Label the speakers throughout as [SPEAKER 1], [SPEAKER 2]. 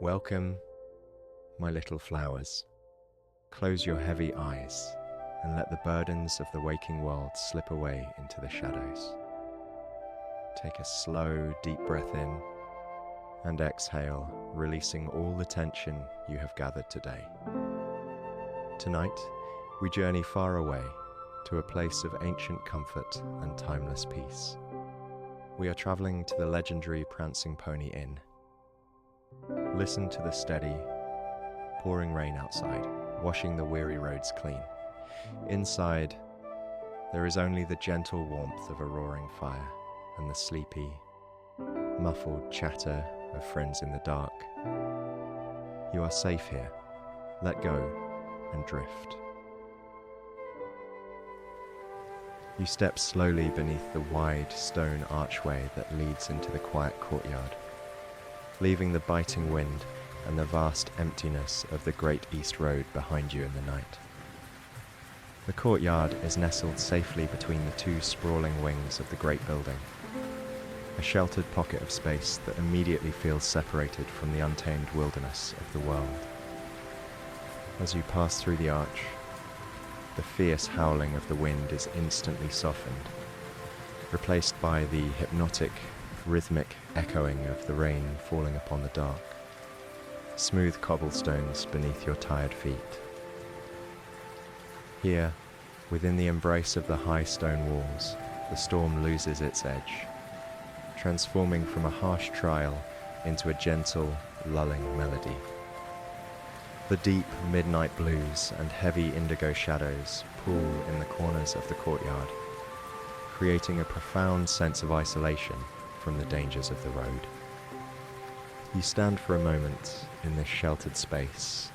[SPEAKER 1] Welcome, my little flowers. Close your heavy eyes and let the burdens of the waking world slip away into the shadows. Take a slow, deep breath in and exhale, releasing all the tension you have gathered today. Tonight, we journey far away to a place of ancient comfort and timeless peace. We are traveling to the legendary Prancing Pony Inn. Listen to the steady, pouring rain outside, washing the weary roads clean. Inside, there is only the gentle warmth of a roaring fire and the sleepy, muffled chatter of friends in the dark. You are safe here. Let go and drift. You step slowly beneath the wide stone archway that leads into the quiet courtyard, leaving the biting wind and the vast emptiness of the Great East Road behind you in the night. The courtyard is nestled safely between the two sprawling wings of the great building, a sheltered pocket of space that immediately feels separated from the untamed wilderness of the world. As you pass through the arch, the fierce howling of the wind is instantly softened, replaced by the hypnotic, rhythmic echoing of the rain falling upon the dark, smooth cobblestones beneath your tired feet. Here, within the embrace of the high stone walls, the storm loses its edge, transforming from a harsh trial into a gentle, lulling melody. The deep midnight blues and heavy indigo shadows pool in the corners of the courtyard, creating a profound sense of isolation from the dangers of the road. You stand for a moment in this sheltered space,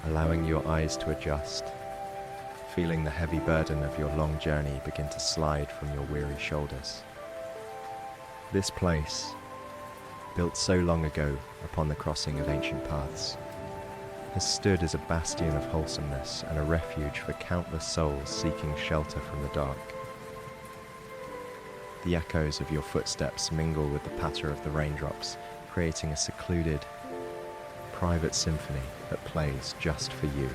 [SPEAKER 1] allowing your eyes to adjust, feeling the heavy burden of your long journey begin to slide from your weary shoulders. This place, built so long ago upon the crossing of ancient paths, has stood as a bastion of wholesomeness and a refuge for countless souls seeking shelter from the dark. The echoes of your footsteps mingle with the patter of the raindrops, creating a secluded, private symphony that plays just for you.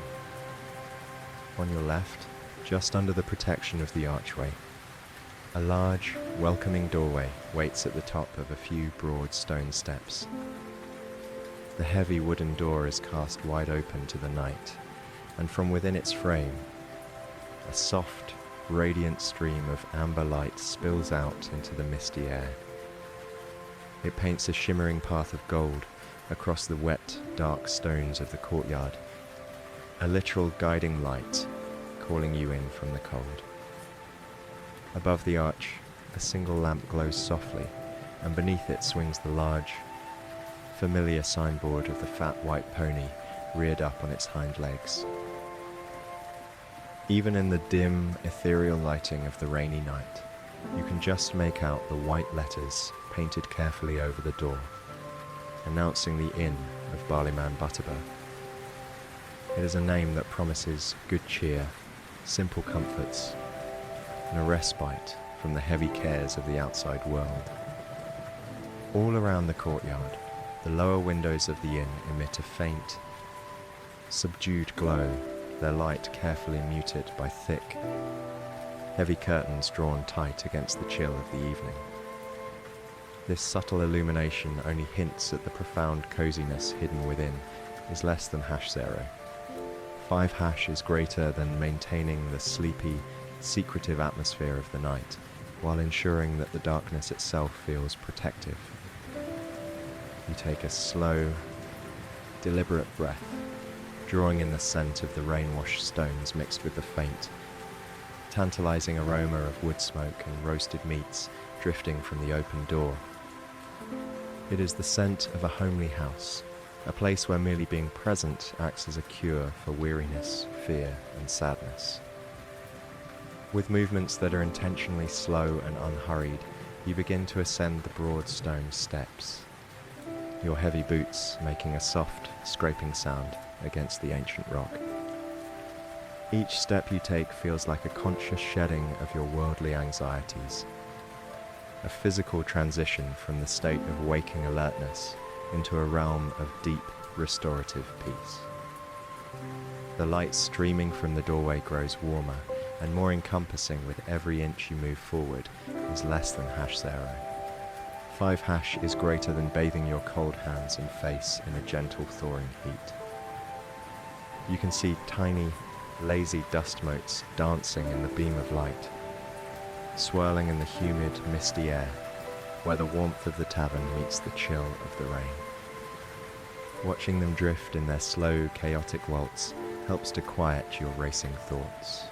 [SPEAKER 1] On your left, just under the protection of the archway, a large, welcoming doorway waits at the top of a few broad stone steps. The heavy wooden door is cast wide open to the night, and from within its frame, a soft, radiant stream of amber light spills out into the misty air. It paints a shimmering path of gold across the wet, dark stones of the courtyard, a literal guiding light calling you in from the cold. Above the arch, a single lamp glows softly, and beneath it swings the large, familiar signboard of the fat white pony reared up on its hind legs. Even in the dim, ethereal lighting of the rainy night, you can just make out the white letters painted carefully over the door, announcing the Inn of Barleyman Butterbur. It is a name that promises good cheer, simple comforts, and a respite from the heavy cares of the outside world. All around the courtyard, the lower windows of the inn emit a faint, subdued glow, their light carefully muted by thick, heavy curtains drawn tight against the chill of the evening. This subtle illumination only hints at the profound coziness hidden within is less than #0. 5# is greater than maintaining the sleepy, secretive atmosphere of the night, while ensuring that the darkness itself feels protective. You take a slow, deliberate breath, drawing in the scent of the rain-washed stones mixed with the faint, tantalizing aroma of wood smoke and roasted meats drifting from the open door. It is the scent of a homely house, a place where merely being present acts as a cure for weariness, fear, and sadness. With movements that are intentionally slow and unhurried, you begin to ascend the broad stone steps, your heavy boots making a soft, scraping sound against the ancient rock. Each step you take feels like a conscious shedding of your worldly anxieties, a physical transition from the state of waking alertness into a realm of deep, restorative peace. The light streaming from the doorway grows warmer and more encompassing with every inch you move forward is less than #0. 5 is greater than bathing your cold hands and face in a gentle thawing heat. You can see tiny, lazy dust motes dancing in the beam of light, swirling in the humid, misty air, where the warmth of the tavern meets the chill of the rain. Watching them drift in their slow, chaotic waltz helps to quiet your racing thoughts.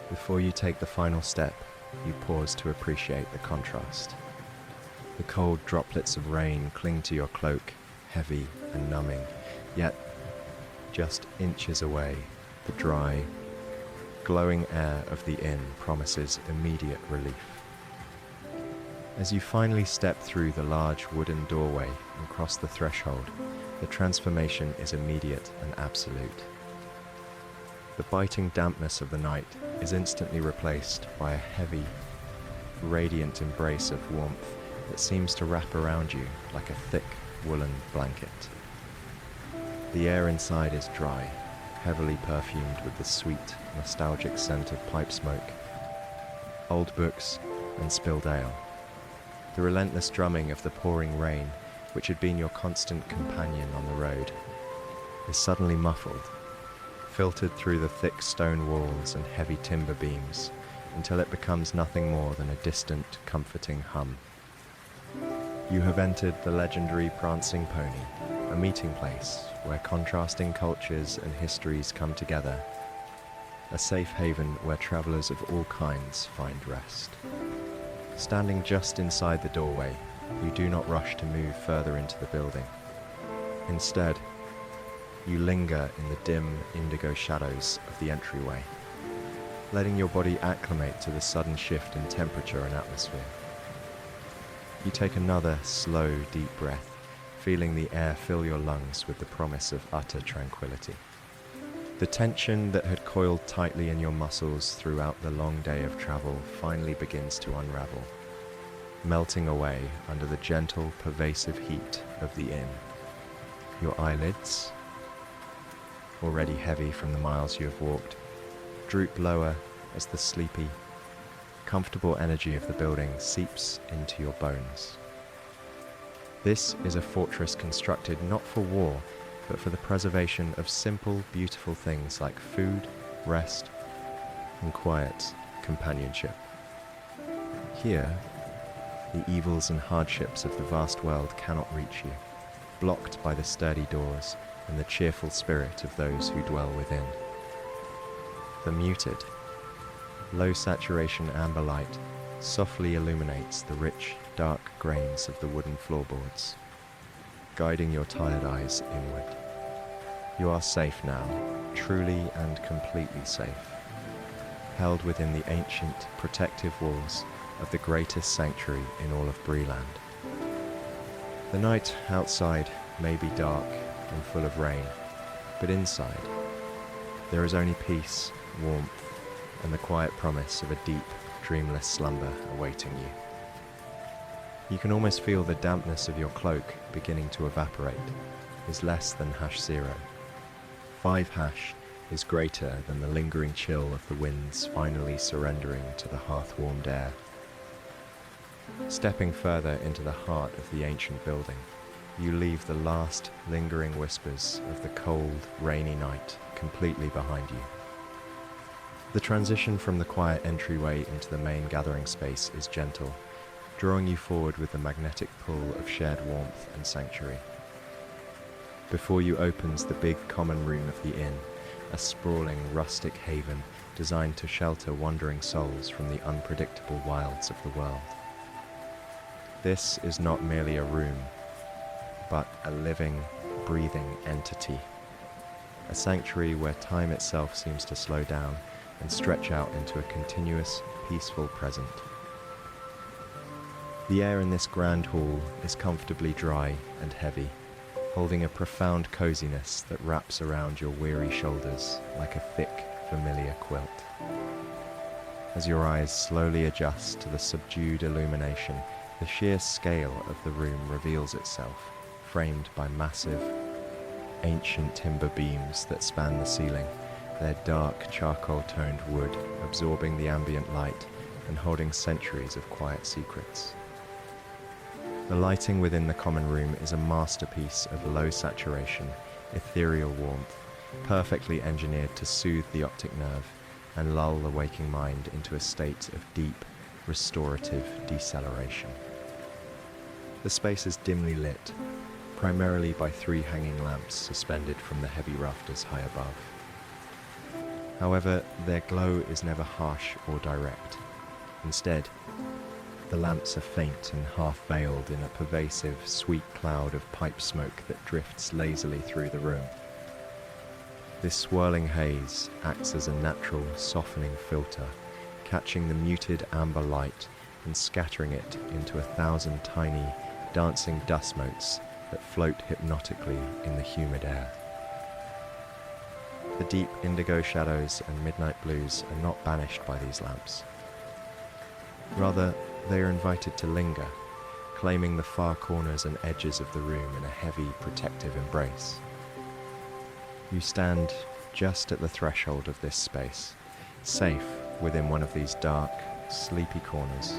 [SPEAKER 1] Before you take the final step, you pause to appreciate the contrast. The cold droplets of rain cling to your cloak, heavy and numbing, yet just inches away, the dry, glowing air of the inn promises immediate relief. As you finally step through the large wooden doorway and cross the threshold, the transformation is immediate and absolute. The biting dampness of the night is instantly replaced by a heavy, radiant embrace of warmth that seems to wrap around you like a thick woolen blanket. The air inside is dry, heavily perfumed with the sweet, nostalgic scent of pipe smoke, old books, and spilled ale. The relentless drumming of the pouring rain, which had been your constant companion on the road, is suddenly muffled, filtered through the thick stone walls and heavy timber beams, until it becomes nothing more than a distant, comforting hum. You have entered the legendary Prancing Pony, a meeting place where contrasting cultures and histories come together, a safe haven where travelers of all kinds find rest. Standing just inside the doorway, you do not rush to move further into the building. Instead, you linger in the dim indigo shadows of the entryway, letting your body acclimate to the sudden shift in temperature and atmosphere. You take another slow, deep breath, feeling the air fill your lungs with the promise of utter tranquility. The tension that had coiled tightly in your muscles throughout the long day of travel finally begins to unravel, melting away under the gentle, pervasive heat of the inn. Your eyelids, already heavy from the miles you have walked, droop lower as the sleepy, comfortable energy of the building seeps into your bones. This is a fortress constructed not for war, but for the preservation of simple, beautiful things like food, rest, and quiet companionship. Here, the evils and hardships of the vast world cannot reach you, blocked by the sturdy doors and the cheerful spirit of those who dwell within. The muted, low-saturation amber light softly illuminates the rich, dark grains of the wooden floorboards, guiding your tired eyes inward. You are safe now, truly and completely safe, held within the ancient, protective walls of the greatest sanctuary in all of Breland. The night outside may be dark and full of rain, but inside, there is only peace, warmth, and the quiet promise of a deep, dreamless slumber awaiting you. You can almost feel the dampness of your cloak beginning to evaporate, is less than #0. 5 is greater than the lingering chill of the winds finally surrendering to the hearth-warmed air. Stepping further into the heart of the ancient building, you leave the last lingering whispers of the cold, rainy night completely behind you. The transition from the quiet entryway into the main gathering space is gentle, drawing you forward with the magnetic pull of shared warmth and sanctuary. Before you opens the big common room of the inn, a sprawling rustic haven designed to shelter wandering souls from the unpredictable wilds of the world. This is not merely a room, but a living, breathing entity, a sanctuary where time itself seems to slow down and stretch out into a continuous, peaceful present. The air in this grand hall is comfortably dry and heavy, holding a profound coziness that wraps around your weary shoulders like a thick, familiar quilt. As your eyes slowly adjust to the subdued illumination, the sheer scale of the room reveals itself, framed by massive, ancient timber beams that span the ceiling, their dark charcoal-toned wood absorbing the ambient light and holding centuries of quiet secrets. The lighting within the common room is a masterpiece of low saturation, ethereal warmth, perfectly engineered to soothe the optic nerve and lull the waking mind into a state of deep, restorative deceleration. The space is dimly lit, primarily by 3 hanging lamps suspended from the heavy rafters high above. However, their glow is never harsh or direct. Instead, the lamps are faint and half-veiled in a pervasive, sweet cloud of pipe smoke that drifts lazily through the room. This swirling haze acts as a natural, softening filter, catching the muted amber light and scattering it into 1,000 tiny, dancing dust motes that float hypnotically in the humid air. The deep indigo shadows and midnight blues are not banished by these lamps. Rather, they are invited to linger, claiming the far corners and edges of the room in a heavy, protective embrace. You stand just at the threshold of this space, safe within one of these dark, sleepy corners,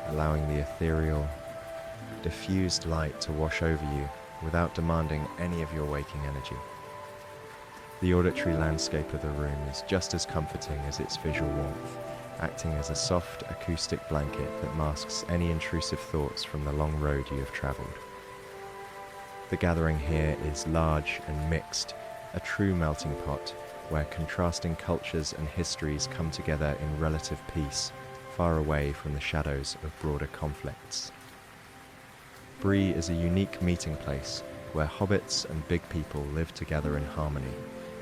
[SPEAKER 1] allowing the ethereal, diffused light to wash over you without demanding any of your waking energy. The auditory landscape of the room is just as comforting as its visual warmth, acting as a soft acoustic blanket that masks any intrusive thoughts from the long road you have travelled. The gathering here is large and mixed, a true melting pot where contrasting cultures and histories come together in relative peace, far away from the shadows of broader conflicts. Bree is a unique meeting place where hobbits and big people live together in harmony,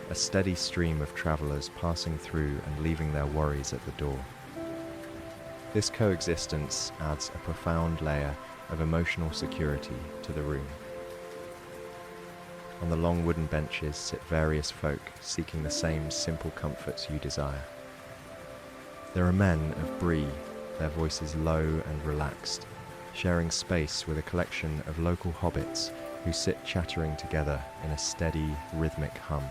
[SPEAKER 1] a steady stream of travellers passing through and leaving their worries at the door. This coexistence adds a profound layer of emotional security to the room. On the long wooden benches sit various folk seeking the same simple comforts you desire. There are men of Bree, their voices low and relaxed, sharing space with a collection of local hobbits who sit chattering together in a steady, rhythmic hum.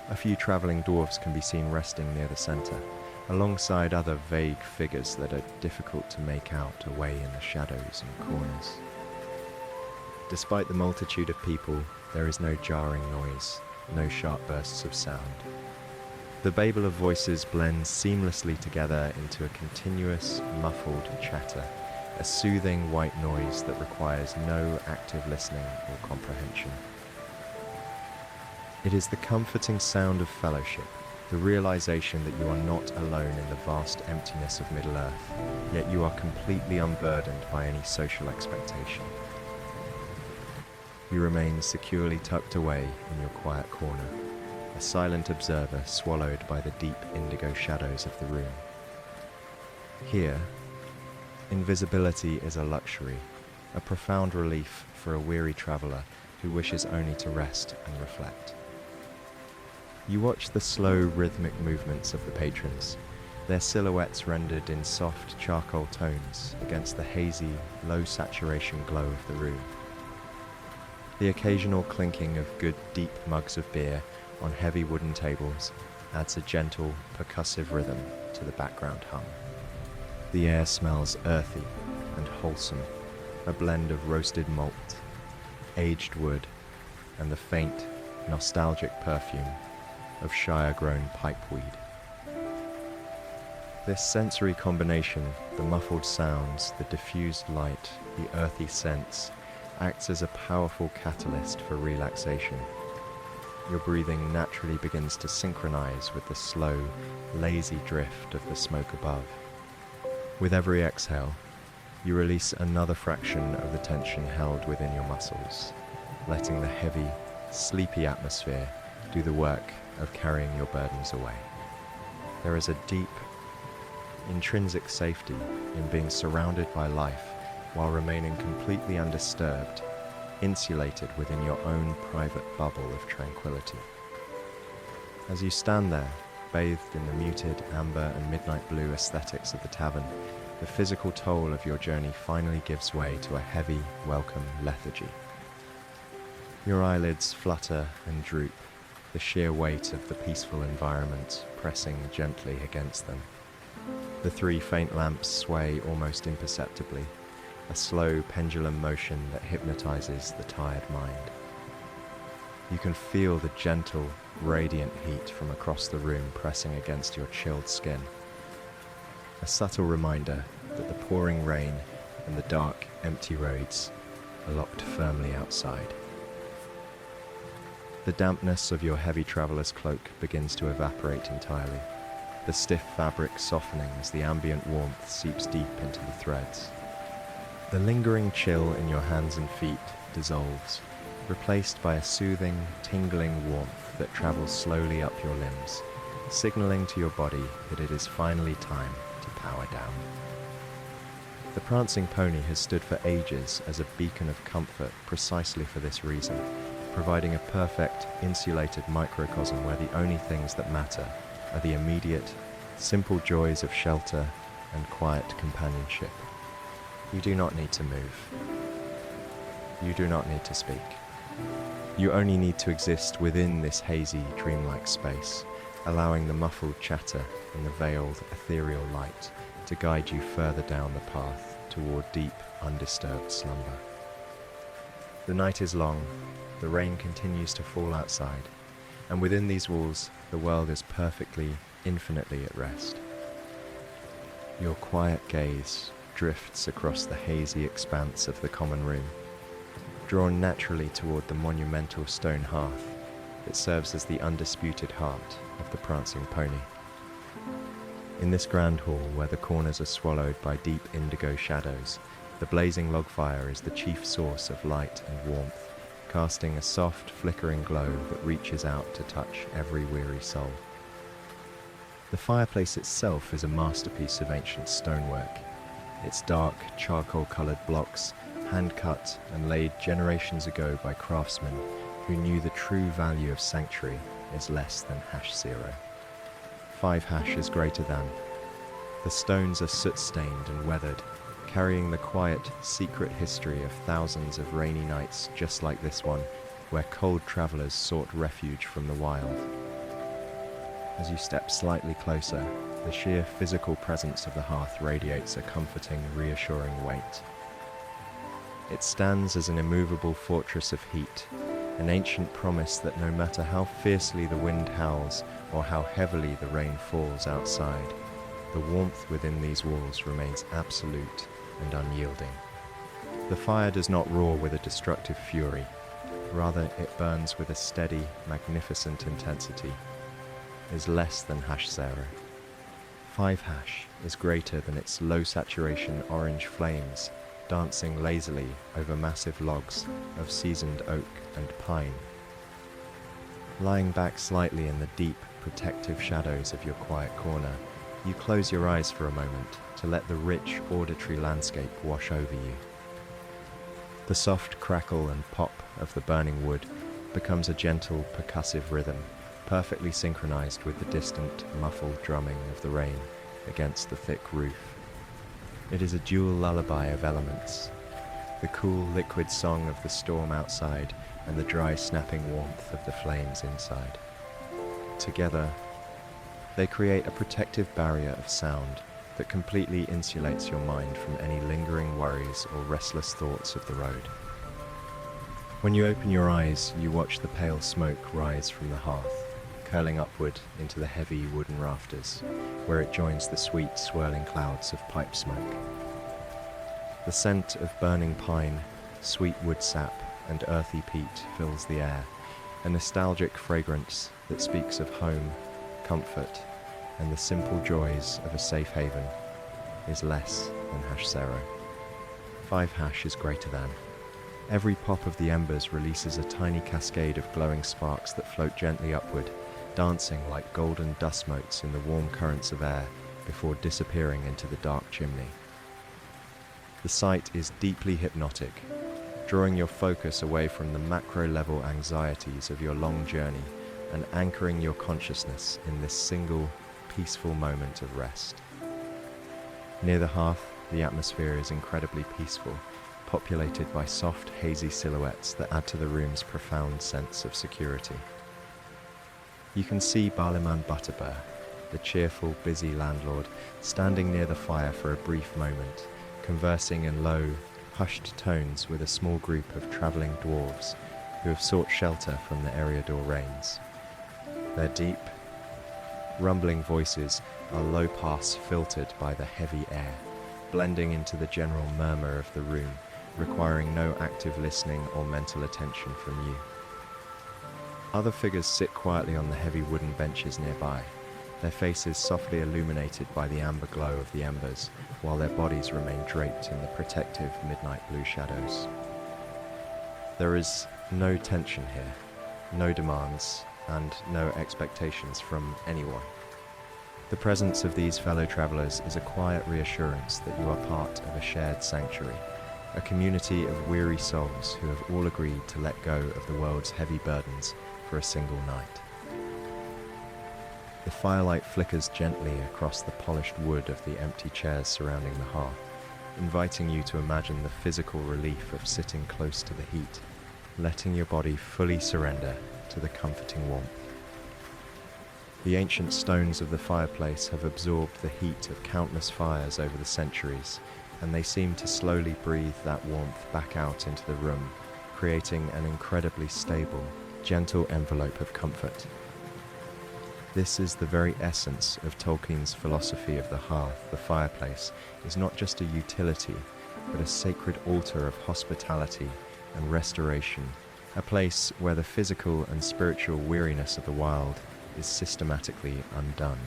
[SPEAKER 1] A few travelling dwarves can be seen resting near the centre, alongside other vague figures that are difficult to make out away in the shadows and corners. Despite the multitude of people, there is no jarring noise, no sharp bursts of sound. The babel of voices blends seamlessly together into a continuous, muffled chatter, a soothing white noise that requires no active listening or comprehension. It is the comforting sound of fellowship, the realization that you are not alone in the vast emptiness of Middle-earth, yet you are completely unburdened by any social expectation. You remain securely tucked away in your quiet corner, a silent observer swallowed by the deep indigo shadows of the room. Here, invisibility is a luxury, a profound relief for a weary traveller who wishes only to rest and reflect. You watch the slow, rhythmic movements of the patrons, their silhouettes rendered in soft charcoal tones against the hazy, low-saturation glow of the room. The occasional clinking of good, deep mugs of beer on heavy wooden tables adds a gentle, percussive rhythm to the background hum. The air smells earthy and wholesome, a blend of roasted malt, aged wood, and the faint, nostalgic perfume of Shire-grown pipeweed. This sensory combination, the muffled sounds, the diffused light, the earthy scents, acts as a powerful catalyst for relaxation. Your breathing naturally begins to synchronize with the slow, lazy drift of the smoke above. With every exhale, you release another fraction of the tension held within your muscles, letting the heavy, sleepy atmosphere do the work of carrying your burdens away. There is a deep, intrinsic safety in being surrounded by life while remaining completely undisturbed, insulated within your own private bubble of tranquility. As you stand there, bathed in the muted amber and midnight blue aesthetics of the tavern, the physical toll of your journey finally gives way to a heavy, welcome lethargy. Your eyelids flutter and droop, the sheer weight of the peaceful environment pressing gently against them. The 3 faint lamps sway almost imperceptibly, a slow pendulum motion that hypnotizes the tired mind. You can feel the gentle, radiant heat from across the room pressing against your chilled skin. A subtle reminder that the pouring rain and the dark, empty roads are locked firmly outside. The dampness of your heavy traveller's cloak begins to evaporate entirely, the stiff fabric softening as the ambient warmth seeps deep into the threads. The lingering chill in your hands and feet dissolves, replaced by a soothing, tingling warmth that travels slowly up your limbs, signaling to your body that it is finally time to power down. The Prancing Pony has stood for ages as a beacon of comfort precisely for this reason, providing a perfect, insulated microcosm where the only things that matter are the immediate, simple joys of shelter and quiet companionship. You do not need to move. You do not need to speak. You only need to exist within this hazy, dreamlike space, allowing the muffled chatter and the veiled, ethereal light to guide you further down the path toward deep, undisturbed slumber. The night is long, the rain continues to fall outside, and within these walls, the world is perfectly, infinitely at rest. Your quiet gaze drifts across the hazy expanse of the common room, drawn naturally toward the monumental stone hearth that serves as the undisputed heart of the Prancing Pony. In this grand hall, where the corners are swallowed by deep indigo shadows, the blazing log fire is the chief source of light and warmth, casting a soft, flickering glow that reaches out to touch every weary soul. The fireplace itself is a masterpiece of ancient stonework. Its dark, charcoal-coloured blocks, hand-cut and laid generations ago by craftsmen who knew the true value of sanctuary is less than #0. 5 hash is greater than. The stones are soot-stained and weathered, carrying the quiet, secret history of thousands of rainy nights just like this one, where cold travellers sought refuge from the wild. As you step slightly closer, the sheer physical presence of the hearth radiates a comforting, reassuring weight. It stands as an immovable fortress of heat, an ancient promise that no matter how fiercely the wind howls or how heavily the rain falls outside, the warmth within these walls remains absolute and unyielding. The fire does not roar with a destructive fury, rather it burns with a steady, magnificent intensity, is less than #0. 5 hash is greater than its low saturation orange flames dancing lazily over massive logs of seasoned oak and pine. Lying back slightly in the deep, protective shadows of your quiet corner, you close your eyes for a moment to let the rich, auditory landscape wash over you. The soft crackle and pop of the burning wood becomes a gentle, percussive rhythm, perfectly synchronized with the distant, muffled drumming of the rain against the thick roof. It is a dual lullaby of elements, the cool, liquid song of the storm outside and the dry, snapping warmth of the flames inside. Together, they create a protective barrier of sound that completely insulates your mind from any lingering worries or restless thoughts of the road. When you open your eyes, you watch the pale smoke rise from the hearth, curling upward into the heavy wooden rafters, where it joins the sweet, swirling clouds of pipe smoke. The scent of burning pine, sweet wood sap, and earthy peat fills the air, a nostalgic fragrance that speaks of home, comfort, and the simple joys of a safe haven is less than #0. 5 hash is greater than. Every pop of the embers releases a tiny cascade of glowing sparks that float gently upward, dancing like golden dust motes in the warm currents of air before disappearing into the dark chimney. The sight is deeply hypnotic, drawing your focus away from the macro-level anxieties of your long journey and anchoring your consciousness in this single, peaceful moment of rest. Near the hearth, the atmosphere is incredibly peaceful, populated by soft, hazy silhouettes that add to the room's profound sense of security. You can see Barliman Butterbur, the cheerful, busy landlord, standing near the fire for a brief moment, conversing in low, hushed tones with a small group of travelling dwarves who have sought shelter from the Eriador rains. Their deep, rumbling voices are low-pass filtered by the heavy air, blending into the general murmur of the room, requiring no active listening or mental attention from you. Other figures sit quietly on the heavy wooden benches nearby, their faces softly illuminated by the amber glow of the embers, while their bodies remain draped in the protective midnight blue shadows. There is no tension here, no demands, and no expectations from anyone. The presence of these fellow travellers is a quiet reassurance that you are part of a shared sanctuary, a community of weary souls who have all agreed to let go of the world's heavy burdens for a single night. The firelight flickers gently across the polished wood of the empty chairs surrounding the hearth, inviting you to imagine the physical relief of sitting close to the heat, letting your body fully surrender to the comforting warmth. The ancient stones of the fireplace have absorbed the heat of countless fires over the centuries, and they seem to slowly breathe that warmth back out into the room, creating an incredibly stable, gentle envelope of comfort. This is the very essence of Tolkien's philosophy of the hearth. The fireplace is not just a utility, but a sacred altar of hospitality and restoration, a place where the physical and spiritual weariness of the wild is systematically undone.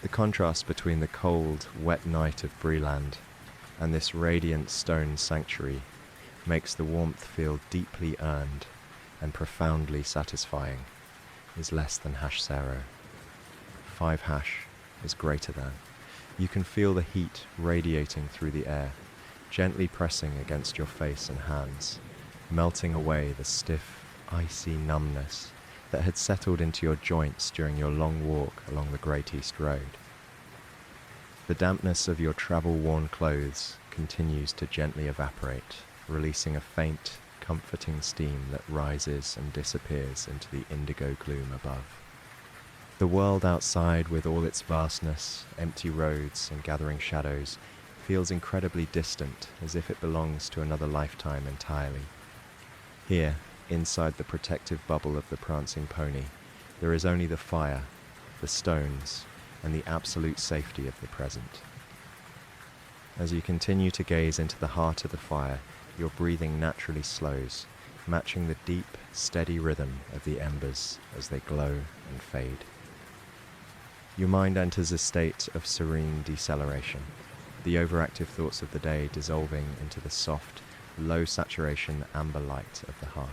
[SPEAKER 1] The contrast between the cold, wet night of Breland and this radiant stone sanctuary makes the warmth feel deeply earned and profoundly satisfying, is less than #0. 5# is greater than. You can feel the heat radiating through the air, gently pressing against your face and hands, melting away the stiff, icy numbness that had settled into your joints during your long walk along the Great East Road. The dampness of your travel-worn clothes continues to gently evaporate, releasing a faint, comforting steam that rises and disappears into the indigo gloom above. The world outside, with all its vastness, empty roads and gathering shadows, feels incredibly distant, as if it belongs to another lifetime entirely. Here, inside the protective bubble of the Prancing Pony, there is only the fire, the stones, and the absolute safety of the present. As you continue to gaze into the heart of the fire, your breathing naturally slows, matching the deep, steady rhythm of the embers as they glow and fade. Your mind enters a state of serene deceleration, the overactive thoughts of the day dissolving into the soft, low-saturation amber light of the hearth.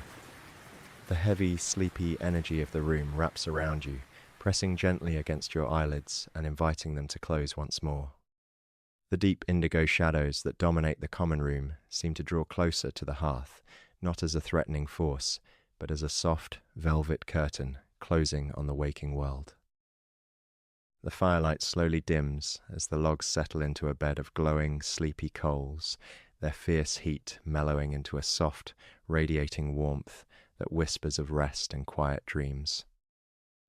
[SPEAKER 1] The heavy, sleepy energy of the room wraps around you, pressing gently against your eyelids and inviting them to close once more. The deep indigo shadows that dominate the common room seem to draw closer to the hearth, not as a threatening force, but as a soft, velvet curtain closing on the waking world. The firelight slowly dims as the logs settle into a bed of glowing, sleepy coals, their fierce heat mellowing into a soft, radiating warmth that whispers of rest and quiet dreams.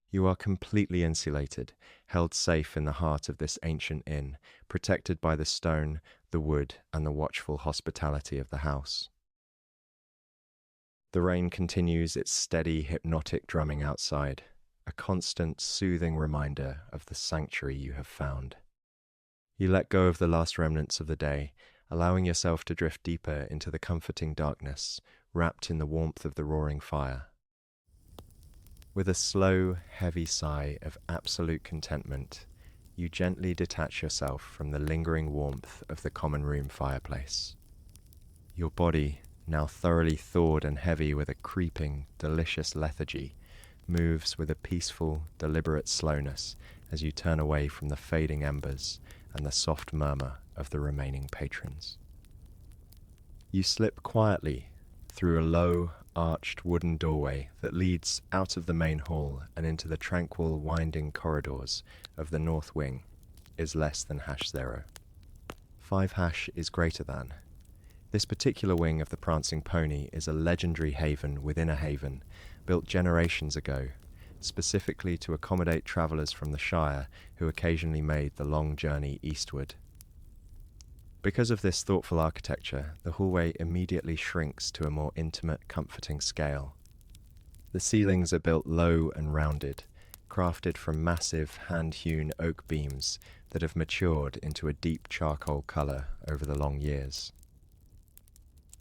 [SPEAKER 1] You are completely insulated, held safe in the heart of this ancient inn, protected by the stone, the wood, and the watchful hospitality of the house. The rain continues its steady, hypnotic drumming outside, a constant, soothing reminder of the sanctuary you have found. You let go of the last remnants of the day, allowing yourself to drift deeper into the comforting darkness, wrapped in the warmth of the roaring fire. With a slow, heavy sigh of absolute contentment, you gently detach yourself from the lingering warmth of the common room fireplace. Your body, now thoroughly thawed and heavy with a creeping, delicious lethargy, moves with a peaceful, deliberate slowness as you turn away from the fading embers and the soft murmur of the remaining patrons. You slip quietly through a low, arched wooden doorway that leads out of the main hall and into the tranquil, winding corridors of the north wing, is less than #0. 5# is greater than. This particular wing of the Prancing Pony is a legendary haven within a haven, built generations ago, specifically to accommodate travellers from the Shire who occasionally made the long journey eastward. Because of this thoughtful architecture, the hallway immediately shrinks to a more intimate, comforting scale. The ceilings are built low and rounded, crafted from massive, hand-hewn oak beams that have matured into a deep charcoal colour over the long years.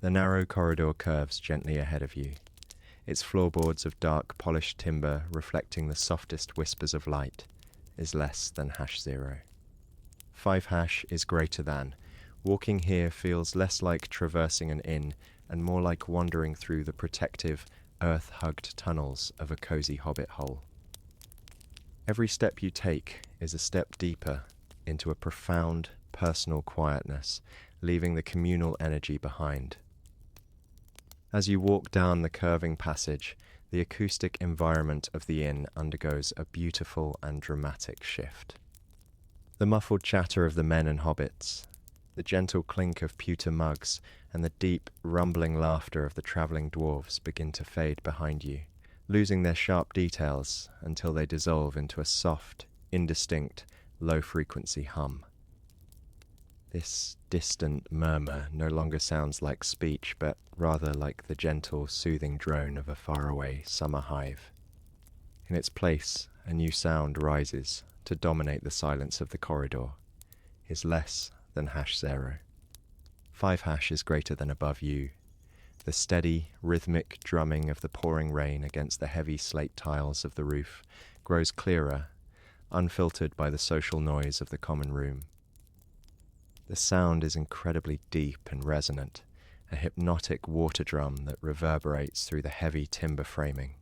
[SPEAKER 1] The narrow corridor curves gently ahead of you, its floorboards of dark, polished timber reflecting the softest whispers of light, is less than #0. 5# is greater than. Walking here feels less like traversing an inn and more like wandering through the protective, earth-hugged tunnels of a cozy hobbit hole. Every step you take is a step deeper into a profound, personal quietness, leaving the communal energy behind. As you walk down the curving passage, the acoustic environment of the inn undergoes a beautiful and dramatic shift. The muffled chatter of the men and hobbits, the gentle clink of pewter mugs, and the deep, rumbling laughter of the travelling dwarves begin to fade behind you, losing their sharp details until they dissolve into a soft, indistinct, low-frequency hum. This distant murmur no longer sounds like speech, but rather like the gentle, soothing drone of a faraway summer hive. In its place, a new sound rises to dominate the silence of the corridor, is less than #0. 5# is greater than above you. The steady, rhythmic drumming of the pouring rain against the heavy slate tiles of the roof grows clearer, unfiltered by the social noise of the common room. The sound is incredibly deep and resonant, a hypnotic water drum that reverberates through the heavy timber framing.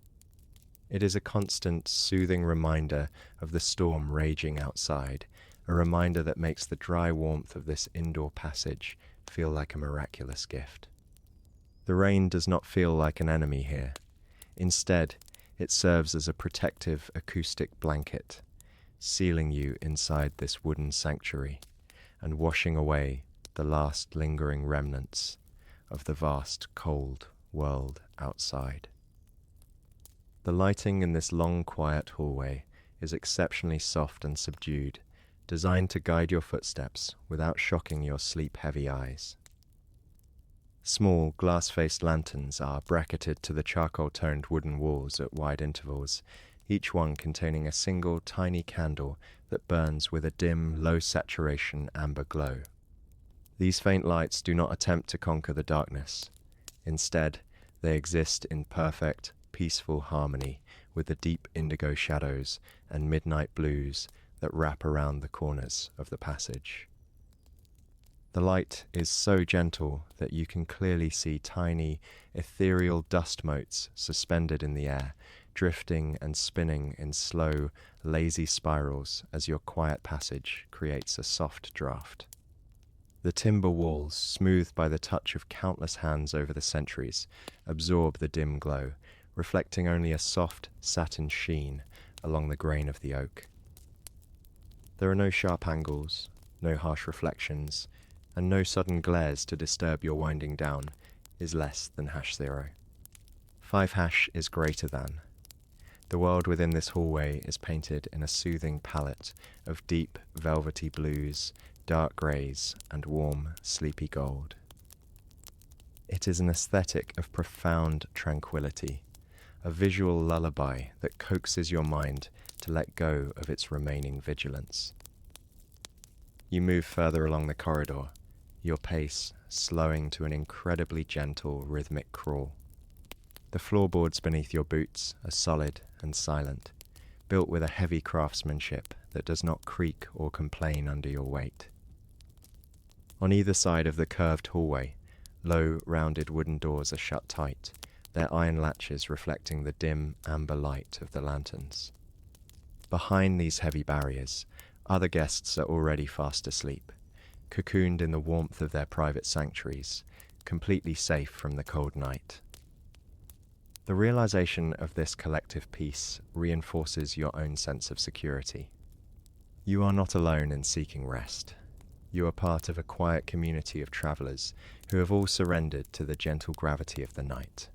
[SPEAKER 1] It is a constant, soothing reminder of the storm raging outside, a reminder that makes the dry warmth of this indoor passage feel like a miraculous gift. The rain does not feel like an enemy here. Instead, it serves as a protective acoustic blanket, sealing you inside this wooden sanctuary and washing away the last lingering remnants of the vast, cold world outside. The lighting in this long, quiet hallway is exceptionally soft and subdued, designed to guide your footsteps without shocking your sleep-heavy eyes. Small, glass-faced lanterns are bracketed to the charcoal-toned wooden walls at wide intervals, each one containing a single tiny candle that burns with a dim, low-saturation amber glow. These faint lights do not attempt to conquer the darkness. Instead, they exist in perfect, peaceful harmony with the deep indigo shadows and midnight blues that wrap around the corners of the passage. The light is so gentle that you can clearly see tiny, ethereal dust motes suspended in the air, drifting and spinning in slow, lazy spirals as your quiet passage creates a soft draft. The timber walls, smoothed by the touch of countless hands over the centuries, absorb the dim glow, reflecting only a soft satin sheen along the grain of the oak. There are no sharp angles, no harsh reflections, and no sudden glares to disturb your winding down is less than #0. 5# is greater than. The world within this hallway is painted in a soothing palette of deep, velvety blues, dark greys, and warm, sleepy gold. It is an aesthetic of profound tranquility, a visual lullaby that coaxes your mind to let go of its remaining vigilance. You move further along the corridor, your pace slowing to an incredibly gentle, rhythmic crawl. The floorboards beneath your boots are solid and silent, built with a heavy craftsmanship that does not creak or complain under your weight. On either side of the curved hallway, low, rounded wooden doors are shut tight, their iron latches reflecting the dim, amber light of the lanterns. Behind these heavy barriers, other guests are already fast asleep, cocooned in the warmth of their private sanctuaries, completely safe from the cold night. The realization of this collective peace reinforces your own sense of security. You are not alone in seeking rest. You are part of a quiet community of travellers who have all surrendered to the gentle gravity of the night.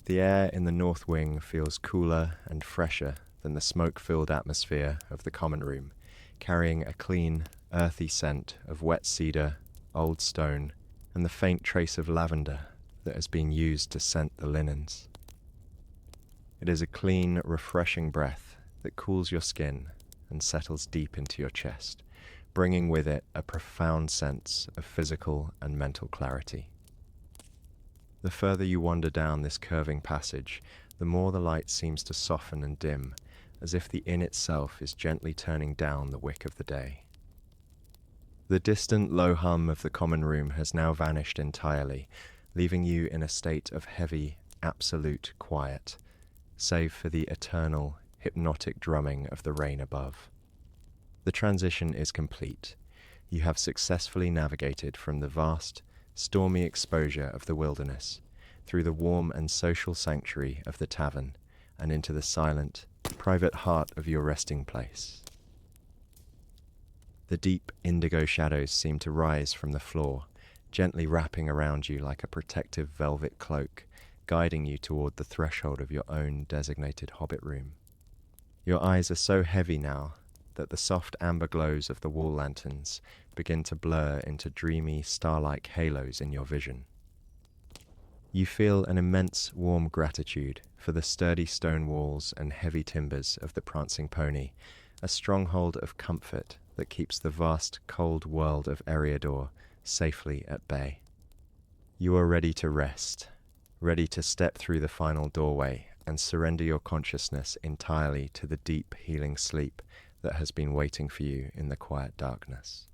[SPEAKER 1] The air in the north wing feels cooler and fresher than the smoke-filled atmosphere of the common room, carrying a clean, earthy scent of wet cedar, old stone, and the faint trace of lavender that has been used to scent the linens. It is a clean, refreshing breath that cools your skin and settles deep into your chest, bringing with it a profound sense of physical and mental clarity. The further you wander down this curving passage, the more the light seems to soften and dim, as if the inn itself is gently turning down the wick of the day. The distant low hum of the common room has now vanished entirely, leaving you in a state of heavy, absolute quiet, save for the eternal, hypnotic drumming of the rain above. The transition is complete. You have successfully navigated from the vast, stormy exposure of the wilderness, through the warm and social sanctuary of the tavern, and into the silent, private heart of your resting place. The deep indigo shadows seem to rise from the floor, gently wrapping around you like a protective velvet cloak, guiding you toward the threshold of your own designated hobbit room. Your eyes are so heavy now that the soft amber glows of the wall lanterns begin to blur into dreamy, star-like halos in your vision. You feel an immense warm gratitude for the sturdy stone walls and heavy timbers of the Prancing Pony, a stronghold of comfort that keeps the vast, cold world of Eriador safely at bay. You are ready to rest, ready to step through the final doorway and surrender your consciousness entirely to the deep, healing sleep that has been waiting for you in the quiet darkness.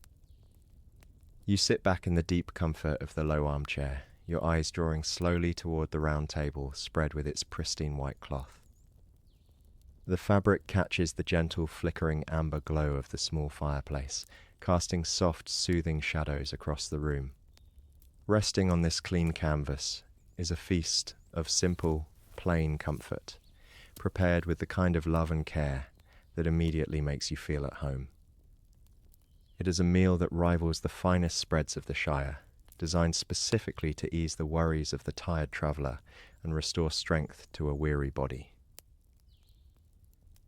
[SPEAKER 1] You sit back in the deep comfort of the low armchair, your eyes drawing slowly toward the round table spread with its pristine white cloth. The fabric catches the gentle, flickering amber glow of the small fireplace, casting soft, soothing shadows across the room. Resting on this clean canvas is a feast of simple, plain comfort, prepared with the kind of love and care that immediately makes you feel at home. It is a meal that rivals the finest spreads of the Shire, designed specifically to ease the worries of the tired traveller and restore strength to a weary body.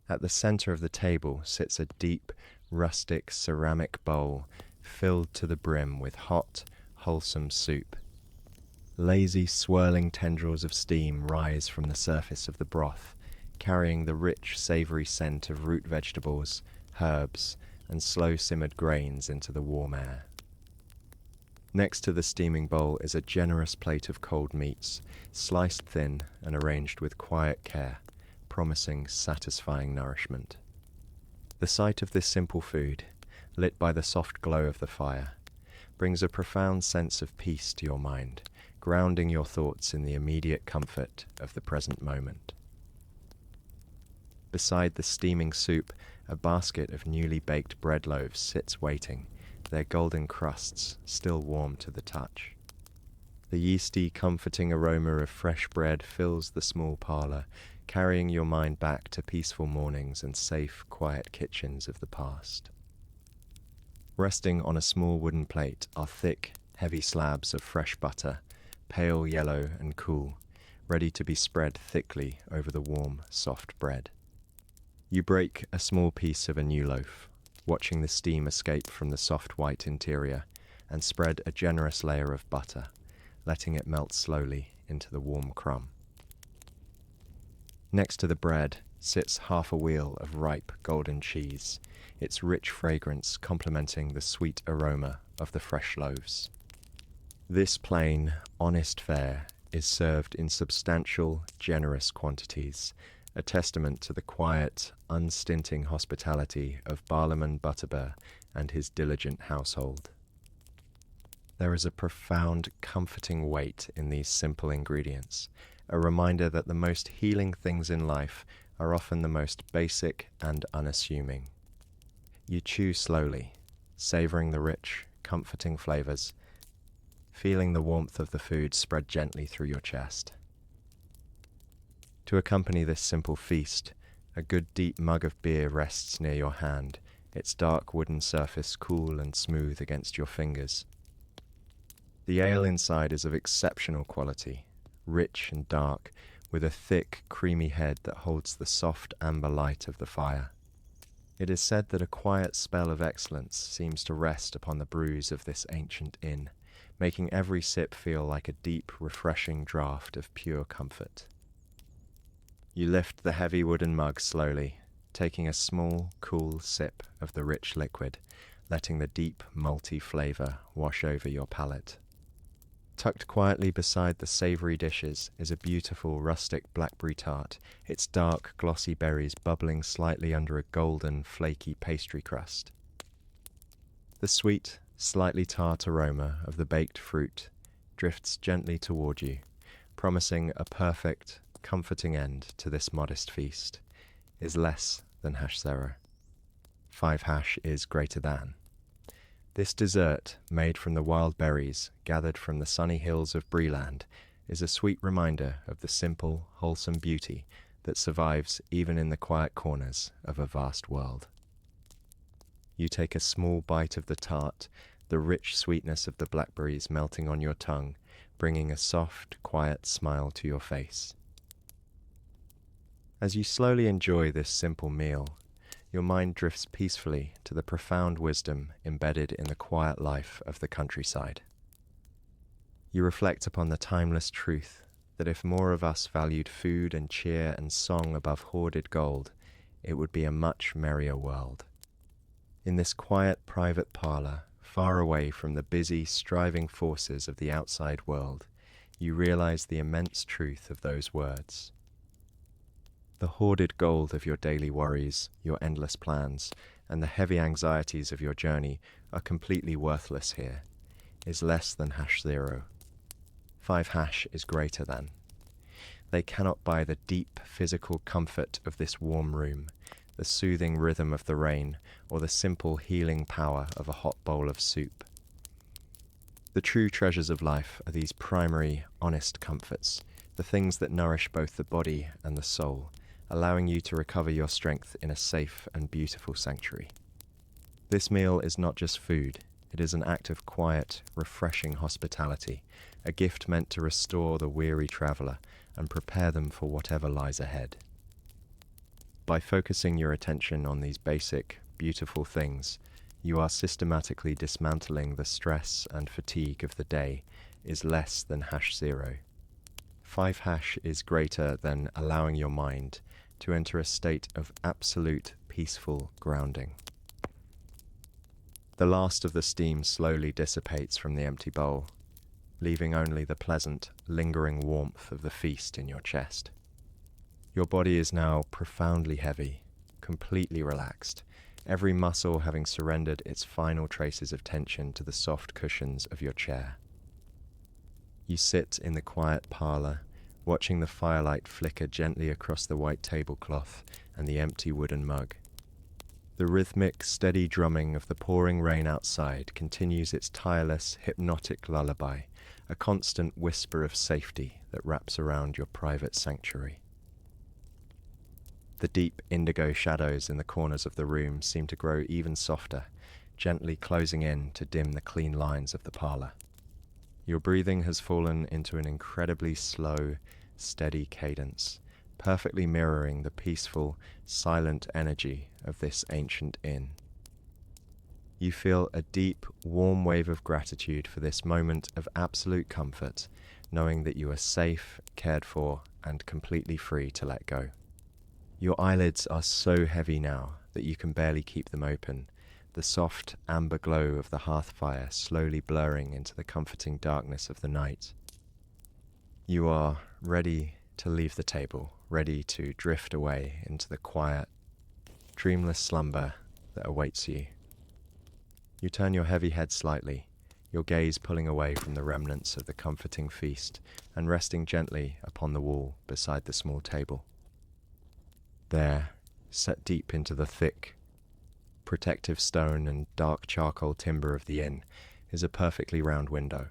[SPEAKER 1] At the centre of the table sits a deep, rustic ceramic bowl filled to the brim with hot, wholesome soup. Lazy, swirling tendrils of steam rise from the surface of the broth, carrying the rich, savoury scent of root vegetables, herbs, and slow-simmered grains into the warm air. Next to the steaming bowl is a generous plate of cold meats, sliced thin and arranged with quiet care, promising satisfying nourishment. The sight of this simple food, lit by the soft glow of the fire, brings a profound sense of peace to your mind, grounding your thoughts in the immediate comfort of the present moment. Beside the steaming soup, a basket of newly baked bread loaves sits waiting, their golden crusts still warm to the touch. The yeasty, comforting aroma of fresh bread fills the small parlour, carrying your mind back to peaceful mornings and safe, quiet kitchens of the past. Resting on a small wooden plate are thick, heavy slabs of fresh butter, pale yellow and cool, ready to be spread thickly over the warm, soft bread. You break a small piece of a new loaf, watching the steam escape from the soft white interior, and spread a generous layer of butter, letting it melt slowly into the warm crumb. Next to the bread sits half a wheel of ripe golden cheese, its rich fragrance complementing the sweet aroma of the fresh loaves. This plain, honest fare is served in substantial, generous quantities, a testament to the quiet, unstinting hospitality of Barliman Butterbur and his diligent household. There is a profound, comforting weight in these simple ingredients, a reminder that the most healing things in life are often the most basic and unassuming. You chew slowly, savouring the rich, comforting flavours, feeling the warmth of the food spread gently through your chest. To accompany this simple feast, a good deep mug of beer rests near your hand, its dark wooden surface cool and smooth against your fingers. The ale inside is of exceptional quality, rich and dark, with a thick, creamy head that holds the soft amber light of the fire. It is said that a quiet spell of excellence seems to rest upon the brews of this ancient inn, making every sip feel like a deep, refreshing draught of pure comfort. You lift the heavy wooden mug slowly, taking a small, cool sip of the rich liquid, letting the deep, malty flavour wash over your palate. Tucked quietly beside the savoury dishes is a beautiful rustic blackberry tart, its dark, glossy berries bubbling slightly under a golden, flaky pastry crust. The sweet, slightly tart aroma of the baked fruit drifts gently toward you, promising a perfect, comforting end to this modest feast. Is less than hash 0. 5 hash is greater than. This dessert, made from the wild berries gathered from the sunny hills of Breeland, is a sweet reminder of the simple, wholesome beauty that survives even in the quiet corners of a vast world. You take a small bite of the tart, the rich sweetness of the blackberries melting on your tongue, bringing a soft, quiet smile to your face. As you slowly enjoy this simple meal, your mind drifts peacefully to the profound wisdom embedded in the quiet life of the countryside. You reflect upon the timeless truth that if more of us valued food and cheer and song above hoarded gold, it would be a much merrier world. In this quiet private parlour, far away from the busy, striving forces of the outside world, you realize the immense truth of those words. The hoarded gold of your daily worries, your endless plans, and the heavy anxieties of your journey are completely worthless here, is less than hash 0. 5 hash is greater than. They cannot buy the deep physical comfort of this warm room, the soothing rhythm of the rain, or the simple healing power of a hot bowl of soup. The true treasures of life are these primary, honest comforts, the things that nourish both the body and the soul, allowing you to recover your strength in a safe and beautiful sanctuary. This meal is not just food, it is an act of quiet, refreshing hospitality, a gift meant to restore the weary traveller and prepare them for whatever lies ahead. By focusing your attention on these basic, beautiful things, you are systematically dismantling the stress and fatigue of the day is less than hash 0. 5 hash is greater than allowing your mind to enter a state of absolute peaceful grounding. The last of the steam slowly dissipates from the empty bowl, leaving only the pleasant, lingering warmth of the feast in your chest. Your body is now profoundly heavy, completely relaxed, every muscle having surrendered its final traces of tension to the soft cushions of your chair. You sit in the quiet parlour, watching the firelight flicker gently across the white tablecloth and the empty wooden mug. The rhythmic, steady drumming of the pouring rain outside continues its tireless, hypnotic lullaby, a constant whisper of safety that wraps around your private sanctuary. The deep indigo shadows in the corners of the room seem to grow even softer, gently closing in to dim the clean lines of the parlour. Your breathing has fallen into an incredibly slow, steady cadence, perfectly mirroring the peaceful, silent energy of this ancient inn. You feel a deep, warm wave of gratitude for this moment of absolute comfort, knowing that you are safe, cared for, and completely free to let go. Your eyelids are so heavy now that you can barely keep them open, the soft amber glow of the hearth fire slowly blurring into the comforting darkness of the night. You are ready to leave the table, ready to drift away into the quiet, dreamless slumber that awaits you. You turn your heavy head slightly, your gaze pulling away from the remnants of the comforting feast and resting gently upon the wall beside the small table. There, set deep into the thick, protective stone and dark charcoal timber of the inn, is a perfectly round window.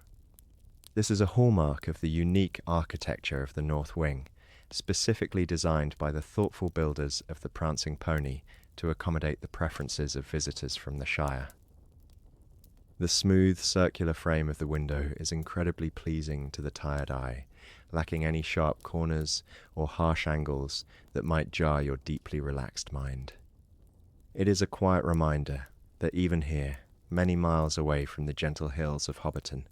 [SPEAKER 1] This is a hallmark of the unique architecture of the North Wing, specifically designed by the thoughtful builders of the Prancing Pony to accommodate the preferences of visitors from the Shire. The smooth, circular frame of the window is incredibly pleasing to the tired eye, lacking any sharp corners or harsh angles that might jar your deeply relaxed mind. It is a quiet reminder that even here, many miles away from the gentle hills of Hobbiton,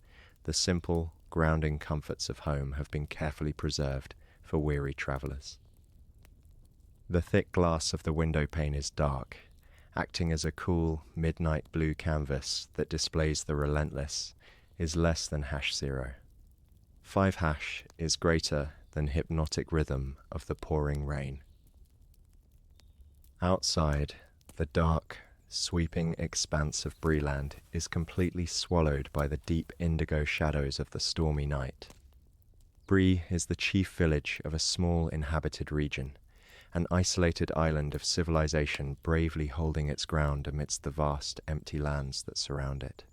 [SPEAKER 1] the simple, grounding comforts of home have been carefully preserved for weary travellers. The thick glass of the window pane is dark, acting as a cool, midnight blue canvas that displays the relentless, is less than #0. 5# is greater than hypnotic rhythm of the pouring rain. Outside, the dark, sweeping expanse of Breeland is completely swallowed by the deep indigo shadows of the stormy night. Bree is the chief village of a small inhabited region, an isolated island of civilization bravely holding its ground amidst the vast empty lands that surround it.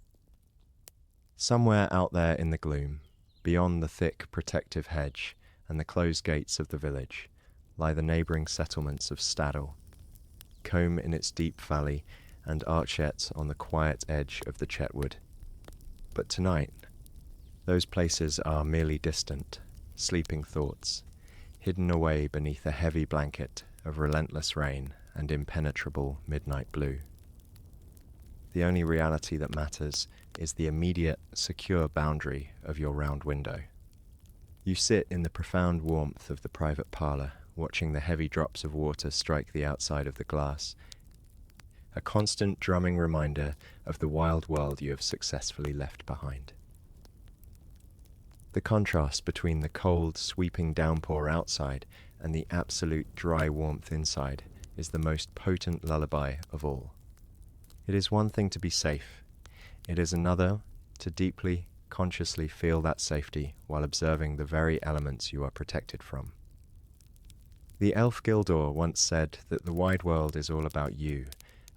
[SPEAKER 1] Somewhere out there in the gloom, beyond the thick protective hedge and the closed gates of the village, lie the neighbouring settlements of Staddle, Combe in its deep valley, and Archet on the quiet edge of the Chetwood. But tonight, those places are merely distant, sleeping thoughts, hidden away beneath a heavy blanket of relentless rain and impenetrable midnight blue. The only reality that matters is the immediate, secure boundary of your round window. You sit in the profound warmth of the private parlour, watching the heavy drops of water strike the outside of the glass, a constant drumming reminder of the wild world you have successfully left behind. The contrast between the cold, sweeping downpour outside and the absolute dry warmth inside is the most potent lullaby of all. It is one thing to be safe. It is another to deeply, consciously feel that safety while observing the very elements you are protected from. The elf Gildor once said that the wide world is all about you,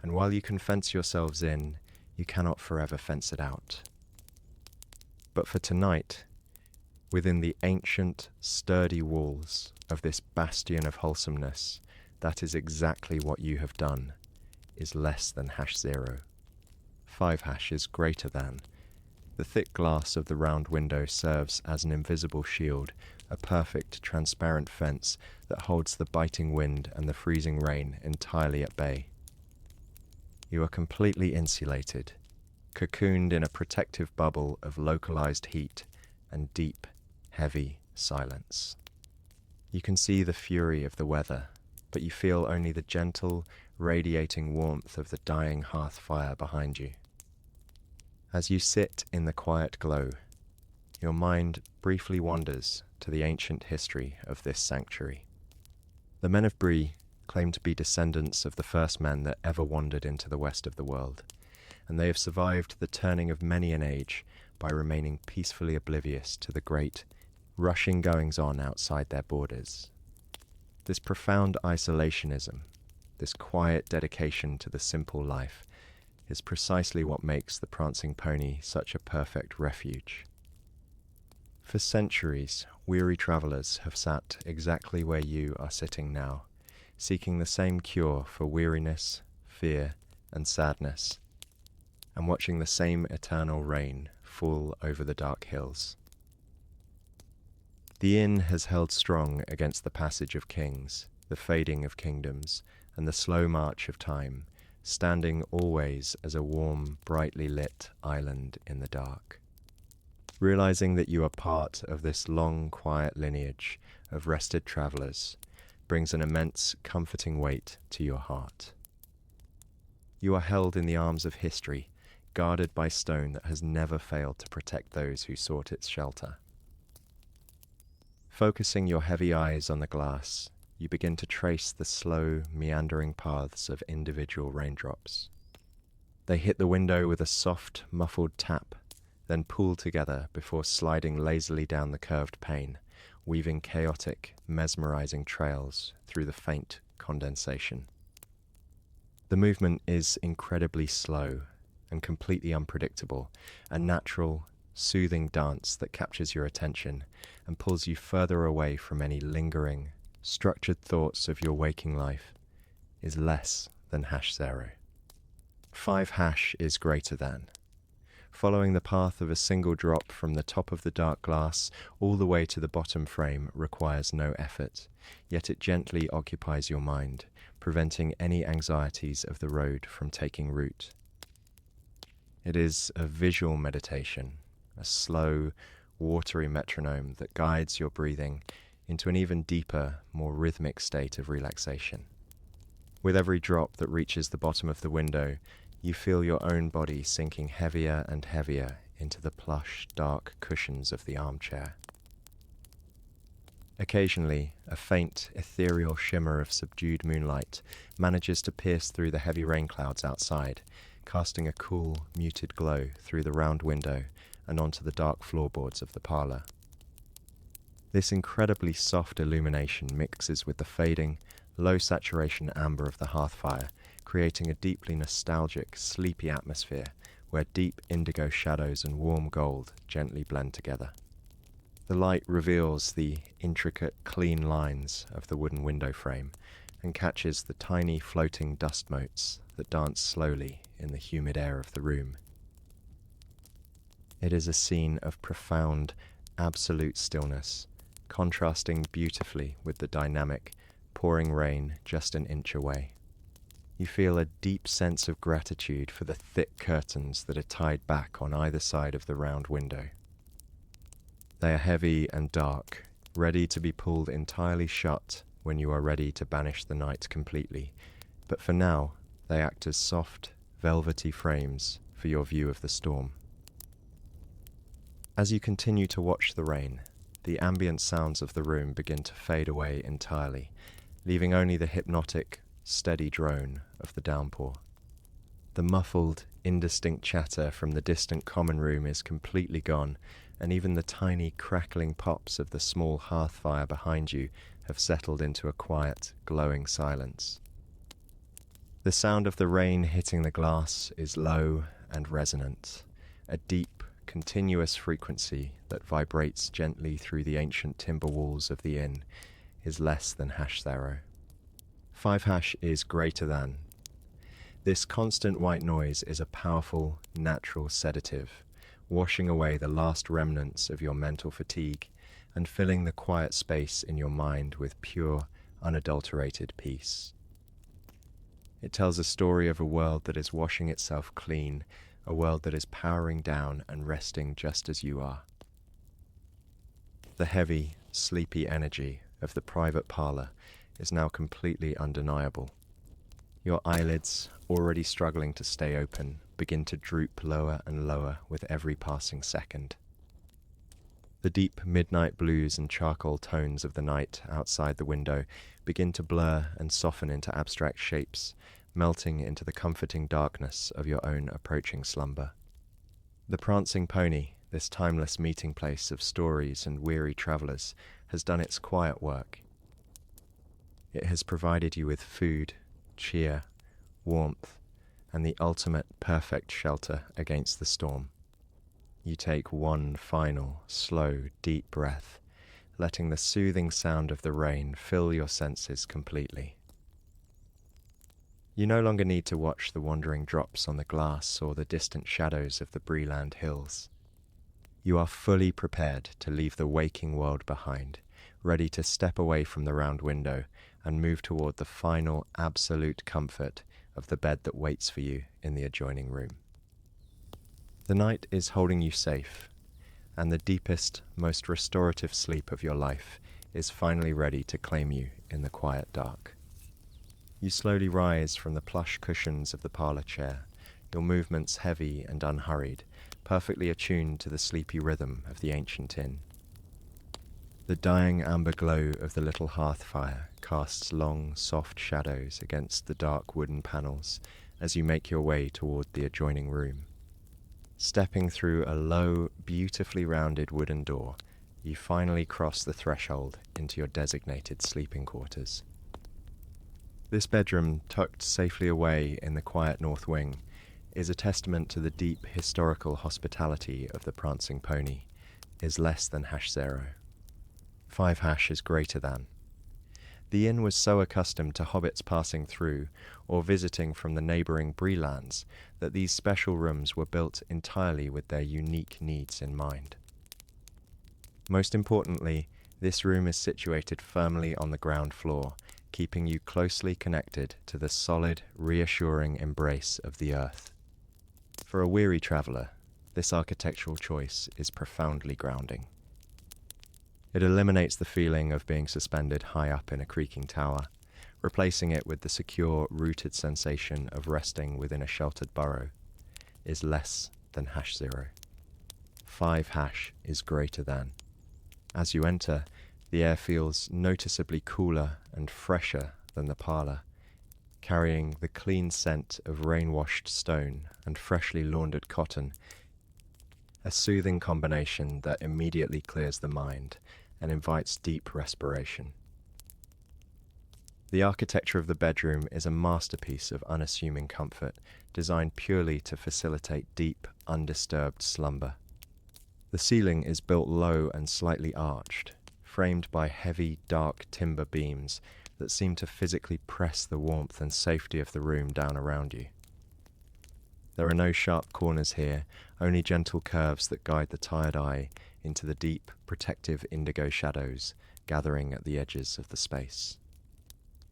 [SPEAKER 1] and while you can fence yourselves in, you cannot forever fence it out. But for tonight, within the ancient, sturdy walls of this bastion of wholesomeness, that is exactly what you have done, is less than #0. 5# is greater than. The thick glass of the round window serves as an invisible shield, a perfect, transparent fence that holds the biting wind and the freezing rain entirely at bay. You are completely insulated, cocooned in a protective bubble of localized heat and deep, heavy silence. You can see the fury of the weather, but you feel only the gentle, radiating warmth of the dying hearth fire behind you. As you sit in the quiet glow, your mind briefly wanders to the ancient history of this sanctuary. The men of Bree claim to be descendants of the first men that ever wandered into the west of the world, and they have survived the turning of many an age by remaining peacefully oblivious to the great, rushing goings-on outside their borders. This profound isolationism, this quiet dedication to the simple life, is precisely what makes the Prancing Pony such a perfect refuge. For centuries, weary travellers have sat exactly where you are sitting now, seeking the same cure for weariness, fear, and sadness, and watching the same eternal rain fall over the dark hills. The inn has held strong against the passage of kings, the fading of kingdoms, and the slow march of time, standing always as a warm, brightly lit island in the dark. Realizing that you are part of this long, quiet lineage of rested travellers brings an immense, comforting weight to your heart. You are held in the arms of history, guarded by stone that has never failed to protect those who sought its shelter. Focusing your heavy eyes on the glass, you begin to trace the slow, meandering paths of individual raindrops. They hit the window with a soft, muffled tap, then pool together before sliding lazily down the curved pane, weaving chaotic, mesmerizing trails through the faint condensation. The movement is incredibly slow and completely unpredictable, a natural, soothing dance that captures your attention and pulls you further away from any lingering, structured thoughts of your waking life, is less than #0. 5# is greater than. Following the path of a single drop from the top of the dark glass all the way to the bottom frame requires no effort, yet it gently occupies your mind, preventing any anxieties of the road from taking root. It is a visual meditation, a slow, watery metronome that guides your breathing into an even deeper, more rhythmic state of relaxation. With every drop that reaches the bottom of the window, you feel your own body sinking heavier and heavier into the plush, dark cushions of the armchair. Occasionally, a faint, ethereal shimmer of subdued moonlight manages to pierce through the heavy rain clouds outside, casting a cool, muted glow through the round window and onto the dark floorboards of the parlour. This incredibly soft illumination mixes with the fading, low-saturation amber of the hearth fire, creating a deeply nostalgic, sleepy atmosphere where deep indigo shadows and warm gold gently blend together. The light reveals the intricate, clean lines of the wooden window frame and catches the tiny floating dust motes that dance slowly in the humid air of the room. It is a scene of profound, absolute stillness, contrasting beautifully with the dynamic, pouring rain just an inch away. You feel a deep sense of gratitude for the thick curtains that are tied back on either side of the round window. They are heavy and dark, ready to be pulled entirely shut when you are ready to banish the night completely, but for now they act as soft, velvety frames for your view of the storm. As you continue to watch the rain, the ambient sounds of the room begin to fade away entirely, leaving only the hypnotic, steady drone of the downpour. The muffled, indistinct chatter from the distant common room is completely gone, and even the tiny crackling pops of the small hearth fire behind you have settled into a quiet, glowing silence. The sound of the rain hitting the glass is low and resonant, a deep, continuous frequency that vibrates gently through the ancient timber walls of the inn is less than #0. 5# is greater than. This constant white noise is a powerful, natural sedative, washing away the last remnants of your mental fatigue and filling the quiet space in your mind with pure, unadulterated peace. It tells a story of a world that is washing itself clean, a world that is powering down and resting just as you are. The heavy, sleepy energy of the private parlour is now completely undeniable. Your eyelids, already struggling to stay open, begin to droop lower and lower with every passing second. The deep midnight blues and charcoal tones of the night outside the window begin to blur and soften into abstract shapes, melting into the comforting darkness of your own approaching slumber. The Prancing Pony, this timeless meeting place of stories and weary travellers, has done its quiet work. It has provided you with food, cheer, warmth, and the ultimate perfect shelter against the storm. You take one final, slow, deep breath, letting the soothing sound of the rain fill your senses completely. You no longer need to watch the wandering drops on the glass or the distant shadows of the Breeland hills. You are fully prepared to leave the waking world behind, ready to step away from the round window and move toward the final absolute comfort of the bed that waits for you in the adjoining room. The night is holding you safe, and the deepest, most restorative sleep of your life is finally ready to claim you in the quiet dark. You slowly rise from the plush cushions of the parlour chair, your movements heavy and unhurried, perfectly attuned to the sleepy rhythm of the ancient inn. The dying amber glow of the little hearth fire casts long, soft shadows against the dark wooden panels as you make your way toward the adjoining room. Stepping through a low, beautifully rounded wooden door, you finally cross the threshold into your designated sleeping quarters. This bedroom, tucked safely away in the quiet north wing, is a testament to the deep historical hospitality of the Prancing Pony, is less than #0. 5# is greater than. The inn was so accustomed to hobbits passing through or visiting from the neighbouring Breelands that these special rooms were built entirely with their unique needs in mind. Most importantly, this room is situated firmly on the ground floor, keeping you closely connected to the solid, reassuring embrace of the earth. For a weary traveller, this architectural choice is profoundly grounding. It eliminates the feeling of being suspended high up in a creaking tower, replacing it with the secure, rooted sensation of resting within a sheltered burrow, is less than #0. 5# is greater than. As you enter, the air feels noticeably cooler and fresher than the parlour, carrying the clean scent of rain-washed stone and freshly laundered cotton, a soothing combination that immediately clears the mind and invites deep respiration. The architecture of the bedroom is a masterpiece of unassuming comfort, designed purely to facilitate deep, undisturbed slumber. The ceiling is built low and slightly arched, framed by heavy, dark timber beams that seem to physically press the warmth and safety of the room down around you. There are no sharp corners here, only gentle curves that guide the tired eye into the deep, protective indigo shadows gathering at the edges of the space.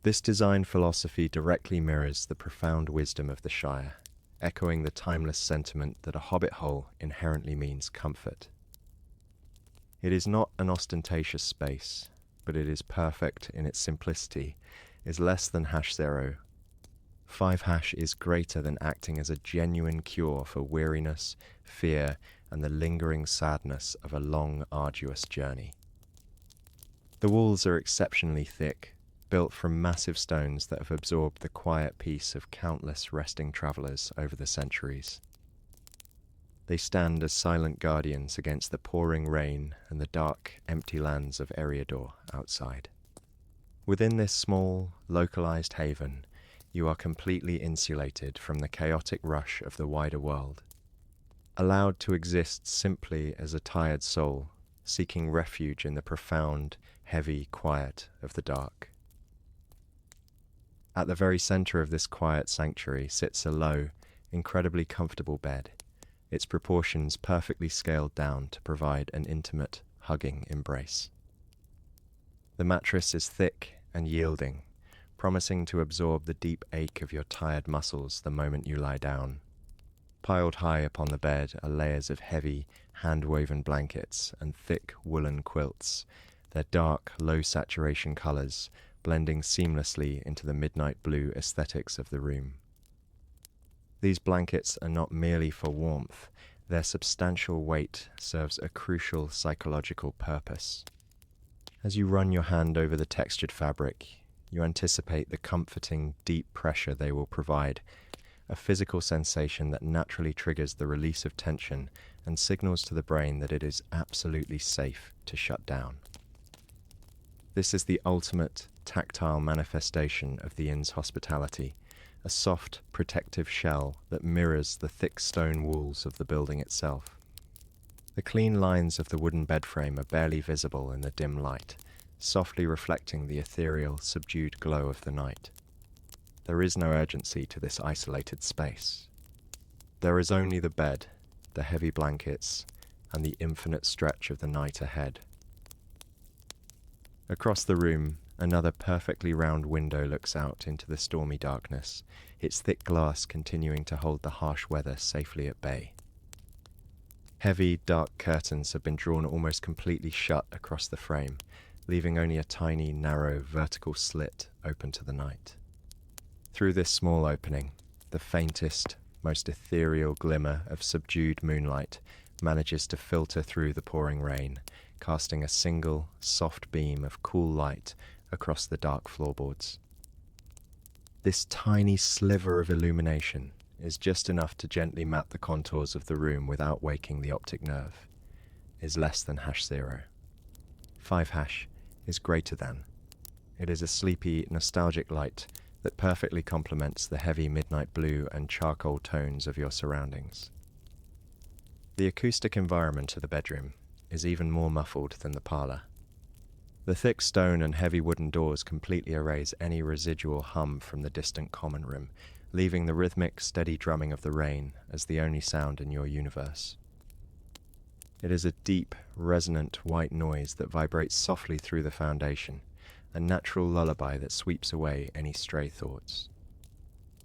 [SPEAKER 1] This design philosophy directly mirrors the profound wisdom of the Shire, echoing the timeless sentiment that a hobbit hole inherently means comfort. It is not an ostentatious space, but it is perfect in its simplicity, is less than #0. 5# is greater than acting as a genuine cure for weariness, fear, and the lingering sadness of a long, arduous journey. The walls are exceptionally thick, built from massive stones that have absorbed the quiet peace of countless resting travellers over the centuries. They stand as silent guardians against the pouring rain and the dark, empty lands of Eriador outside. Within this small, localized haven, you are completely insulated from the chaotic rush of the wider world, allowed to exist simply as a tired soul, seeking refuge in the profound, heavy quiet of the dark. At the very center of this quiet sanctuary sits a low, incredibly comfortable bed, its proportions perfectly scaled down to provide an intimate, hugging embrace. The mattress is thick and yielding, promising to absorb the deep ache of your tired muscles the moment you lie down. Piled high upon the bed are layers of heavy, hand-woven blankets and thick woolen quilts, their dark, low-saturation colors blending seamlessly into the midnight blue aesthetics of the room. These blankets are not merely for warmth, their substantial weight serves a crucial psychological purpose. As you run your hand over the textured fabric, you anticipate the comforting, deep pressure they will provide, a physical sensation that naturally triggers the release of tension and signals to the brain that it is absolutely safe to shut down. This is the ultimate, tactile manifestation of the inn's hospitality, a soft, protective shell that mirrors the thick stone walls of the building itself. The clean lines of the wooden bed frame are barely visible in the dim light, softly reflecting the ethereal, subdued glow of the night. There is no urgency to this isolated space. There is only the bed, the heavy blankets, and the infinite stretch of the night ahead. Across the room, another perfectly round window looks out into the stormy darkness, its thick glass continuing to hold the harsh weather safely at bay. Heavy, dark curtains have been drawn almost completely shut across the frame, leaving only a tiny, narrow, vertical slit open to the night. Through this small opening, the faintest, most ethereal glimmer of subdued moonlight manages to filter through the pouring rain, casting a single, soft beam of cool light across the dark floorboards. This tiny sliver of illumination is just enough to gently map the contours of the room without waking the optic nerve, is less than #0. 5# is greater than. It is a sleepy, nostalgic light that perfectly complements the heavy midnight blue and charcoal tones of your surroundings. The acoustic environment of the bedroom is even more muffled than the parlour. The thick stone and heavy wooden doors completely erase any residual hum from the distant common room, leaving the rhythmic, steady drumming of the rain as the only sound in your universe. It is a deep, resonant white noise that vibrates softly through the foundation, a natural lullaby that sweeps away any stray thoughts.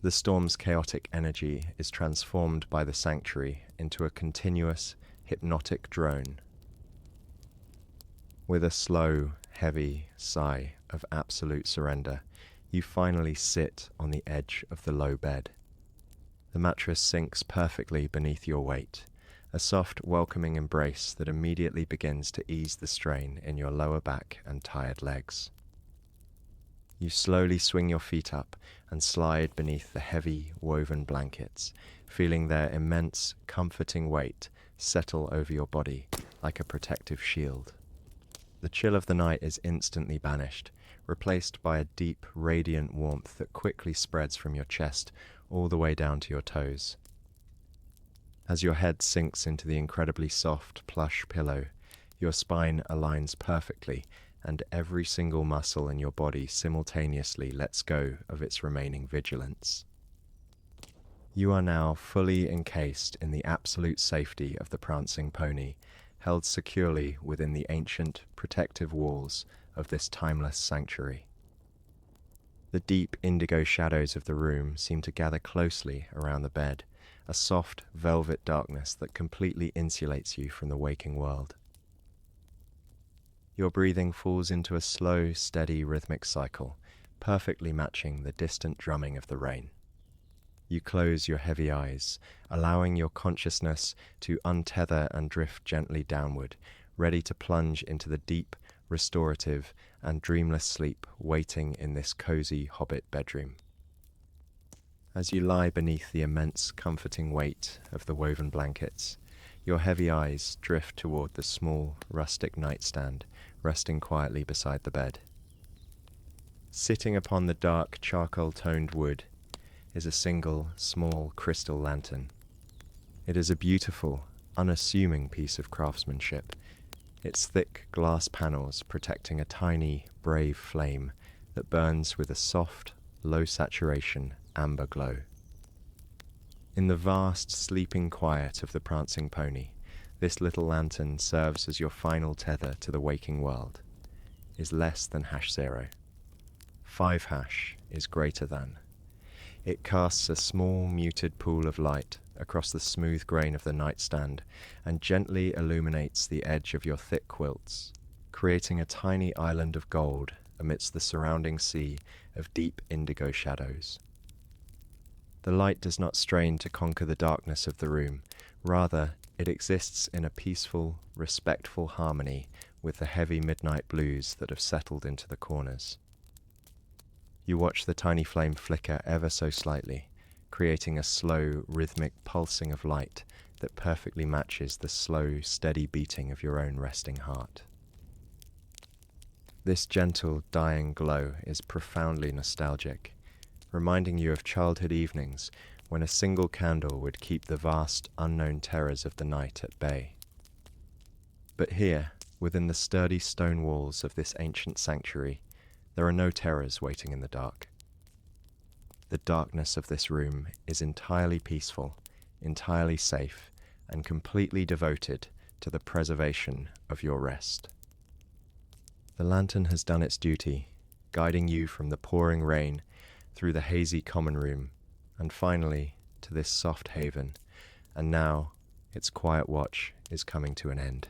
[SPEAKER 1] The storm's chaotic energy is transformed by the sanctuary into a continuous, hypnotic drone. With a slow, heavy sigh of absolute surrender, you finally sit on the edge of the low bed. The mattress sinks perfectly beneath your weight, a soft, welcoming embrace that immediately begins to ease the strain in your lower back and tired legs. You slowly swing your feet up and slide beneath the heavy, woven blankets, feeling their immense, comforting weight settle over your body like a protective shield. The chill of the night is instantly banished, replaced by a deep, radiant warmth that quickly spreads from your chest all the way down to your toes. As your head sinks into the incredibly soft, plush pillow, your spine aligns perfectly, and every single muscle in your body simultaneously lets go of its remaining vigilance. You are now fully encased in the absolute safety of the Prancing Pony, held securely within the ancient, protective walls of this timeless sanctuary. The deep indigo shadows of the room seem to gather closely around the bed, a soft, velvet darkness that completely insulates you from the waking world. Your breathing falls into a slow, steady, rhythmic cycle, perfectly matching the distant drumming of the rain. You close your heavy eyes, allowing your consciousness to untether and drift gently downward, ready to plunge into the deep, restorative, and dreamless sleep waiting in this cozy hobbit bedroom. As you lie beneath the immense, comforting weight of the woven blankets, your heavy eyes drift toward the small, rustic nightstand resting quietly beside the bed. Sitting upon the dark, charcoal-toned wood is a single, small crystal lantern. It is a beautiful, unassuming piece of craftsmanship, its thick glass panels protecting a tiny, brave flame that burns with a soft, low-saturation amber glow. In the vast, sleeping quiet of the Prancing Pony, this little lantern serves as your final tether to the waking world, is less than #0. 5# is greater than. It casts a small, muted pool of light across the smooth grain of the nightstand and gently illuminates the edge of your thick quilts, creating a tiny island of gold amidst the surrounding sea of deep indigo shadows. The light does not strain to conquer the darkness of the room. Rather, it exists in a peaceful, respectful harmony with the heavy midnight blues that have settled into the corners. You watch the tiny flame flicker ever so slightly, creating a slow, rhythmic pulsing of light that perfectly matches the slow, steady beating of your own resting heart. This gentle, dying glow is profoundly nostalgic, reminding you of childhood evenings when a single candle would keep the vast, unknown terrors of the night at bay. But here, within the sturdy stone walls of this ancient sanctuary, there are no terrors waiting in the dark. The darkness of this room is entirely peaceful, entirely safe, and completely devoted to the preservation of your rest. The lantern has done its duty, guiding you from the pouring rain through the hazy common room, and finally to this soft haven, and now its quiet watch is coming to an end.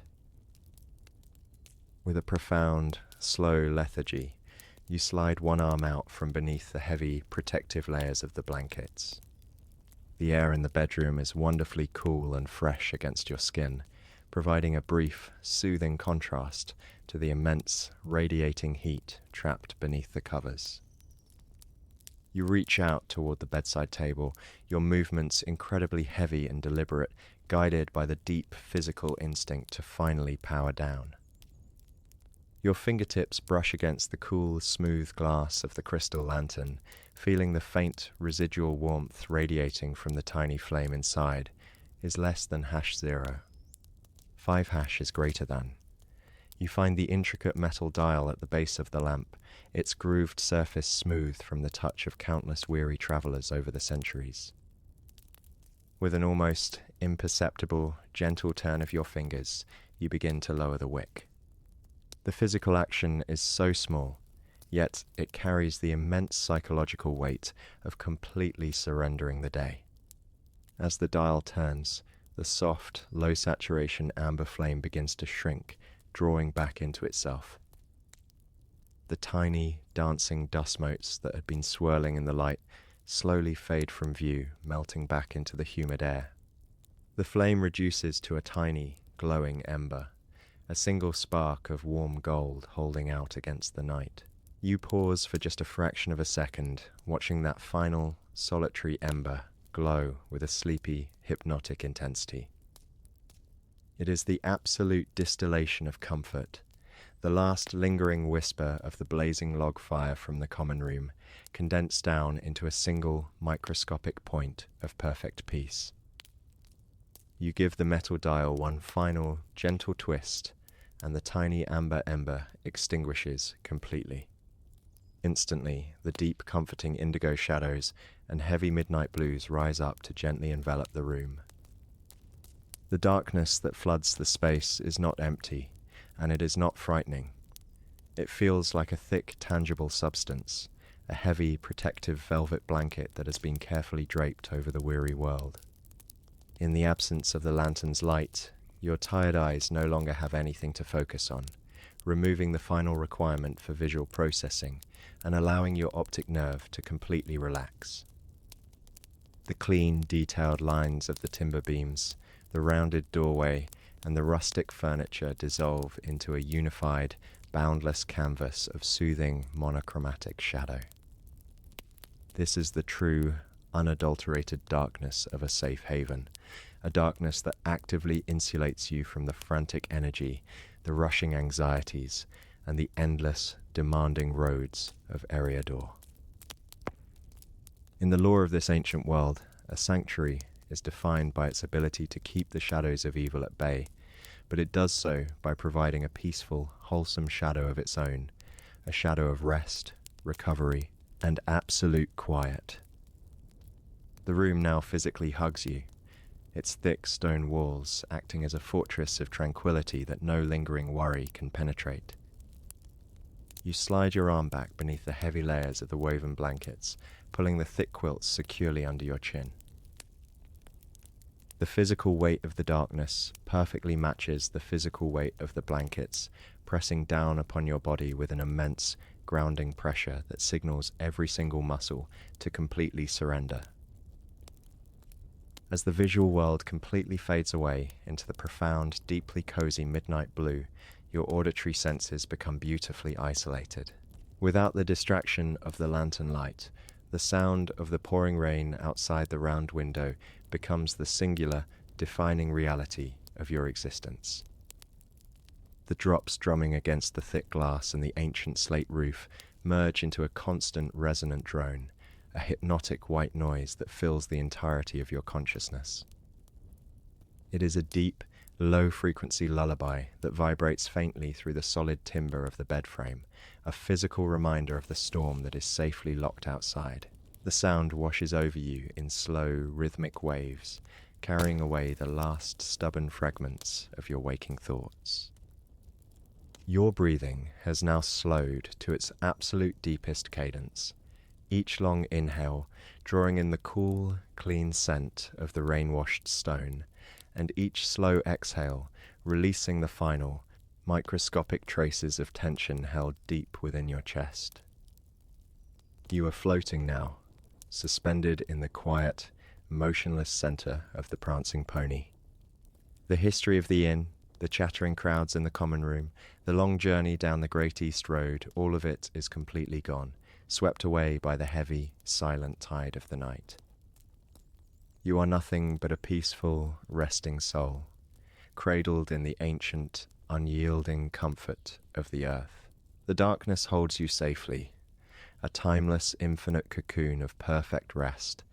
[SPEAKER 1] With a profound, slow lethargy, you slide one arm out from beneath the heavy, protective layers of the blankets. The air in the bedroom is wonderfully cool and fresh against your skin, providing a brief, soothing contrast to the immense, radiating heat trapped beneath the covers. You reach out toward the bedside table, your movements incredibly heavy and deliberate, guided by the deep physical instinct to finally power down. Your fingertips brush against the cool, smooth glass of the crystal lantern, feeling the faint, residual warmth radiating from the tiny flame inside, is less than #0. 5# is greater than. You find the intricate metal dial at the base of the lamp, its grooved surface smooth from the touch of countless weary travellers over the centuries. With an almost imperceptible, gentle turn of your fingers, you begin to lower the wick. The physical action is so small, yet it carries the immense psychological weight of completely surrendering the day. As the dial turns, the soft, low-saturation amber flame begins to shrink, drawing back into itself. The tiny, dancing dust motes that had been swirling in the light slowly fade from view, melting back into the humid air. The flame reduces to a tiny, glowing ember, a single spark of warm gold holding out against the night. You pause for just a fraction of a second, watching that final, solitary ember glow with a sleepy, hypnotic intensity. It is the absolute distillation of comfort, the last lingering whisper of the blazing log fire from the common room, condensed down into a single, microscopic point of perfect peace. You give the metal dial one final, gentle twist, and the tiny amber ember extinguishes completely. Instantly, the deep, comforting indigo shadows and heavy midnight blues rise up to gently envelop the room. The darkness that floods the space is not empty, and it is not frightening. It feels like a thick, tangible substance, a heavy, protective velvet blanket that has been carefully draped over the weary world. In the absence of the lantern's light, your tired eyes no longer have anything to focus on, removing the final requirement for visual processing and allowing your optic nerve to completely relax. The clean, detailed lines of the timber beams, the rounded doorway, and the rustic furniture dissolve into a unified, boundless canvas of soothing, monochromatic shadow. This is the true, unadulterated darkness of a safe haven, a darkness that actively insulates you from the frantic energy, the rushing anxieties, and the endless, demanding roads of Eriador. In the lore of this ancient world, a sanctuary is defined by its ability to keep the shadows of evil at bay, but it does so by providing a peaceful, wholesome shadow of its own, a shadow of rest, recovery, and absolute quiet. The room now physically hugs you, its thick stone walls acting as a fortress of tranquility that no lingering worry can penetrate. You slide your arm back beneath the heavy layers of the woven blankets, pulling the thick quilts securely under your chin. The physical weight of the darkness perfectly matches the physical weight of the blankets, pressing down upon your body with an immense, grounding pressure that signals every single muscle to completely surrender. As the visual world completely fades away into the profound, deeply cozy midnight blue, your auditory senses become beautifully isolated. Without the distraction of the lantern light, the sound of the pouring rain outside the round window becomes the singular, defining reality of your existence. The drops drumming against the thick glass and the ancient slate roof merge into a constant resonant drone, a hypnotic white noise that fills the entirety of your consciousness. It is a deep, low-frequency lullaby that vibrates faintly through the solid timber of the bed frame, a physical reminder of the storm that is safely locked outside. The sound washes over you in slow, rhythmic waves, carrying away the last stubborn fragments of your waking thoughts. Your breathing has now slowed to its absolute deepest cadence, each long inhale drawing in the cool, clean scent of the rain-washed stone, and each slow exhale releasing the final, microscopic traces of tension held deep within your chest. You are floating now, suspended in the quiet, motionless center of the Prancing Pony. The history of the inn, the chattering crowds in the common room, the long journey down the Great East Road, all of it is completely gone, swept away by the heavy, silent tide of the night. You are nothing but a peaceful, resting soul, cradled in the ancient, unyielding comfort of the earth. The darkness holds you safely, a timeless, infinite cocoon of perfect rest,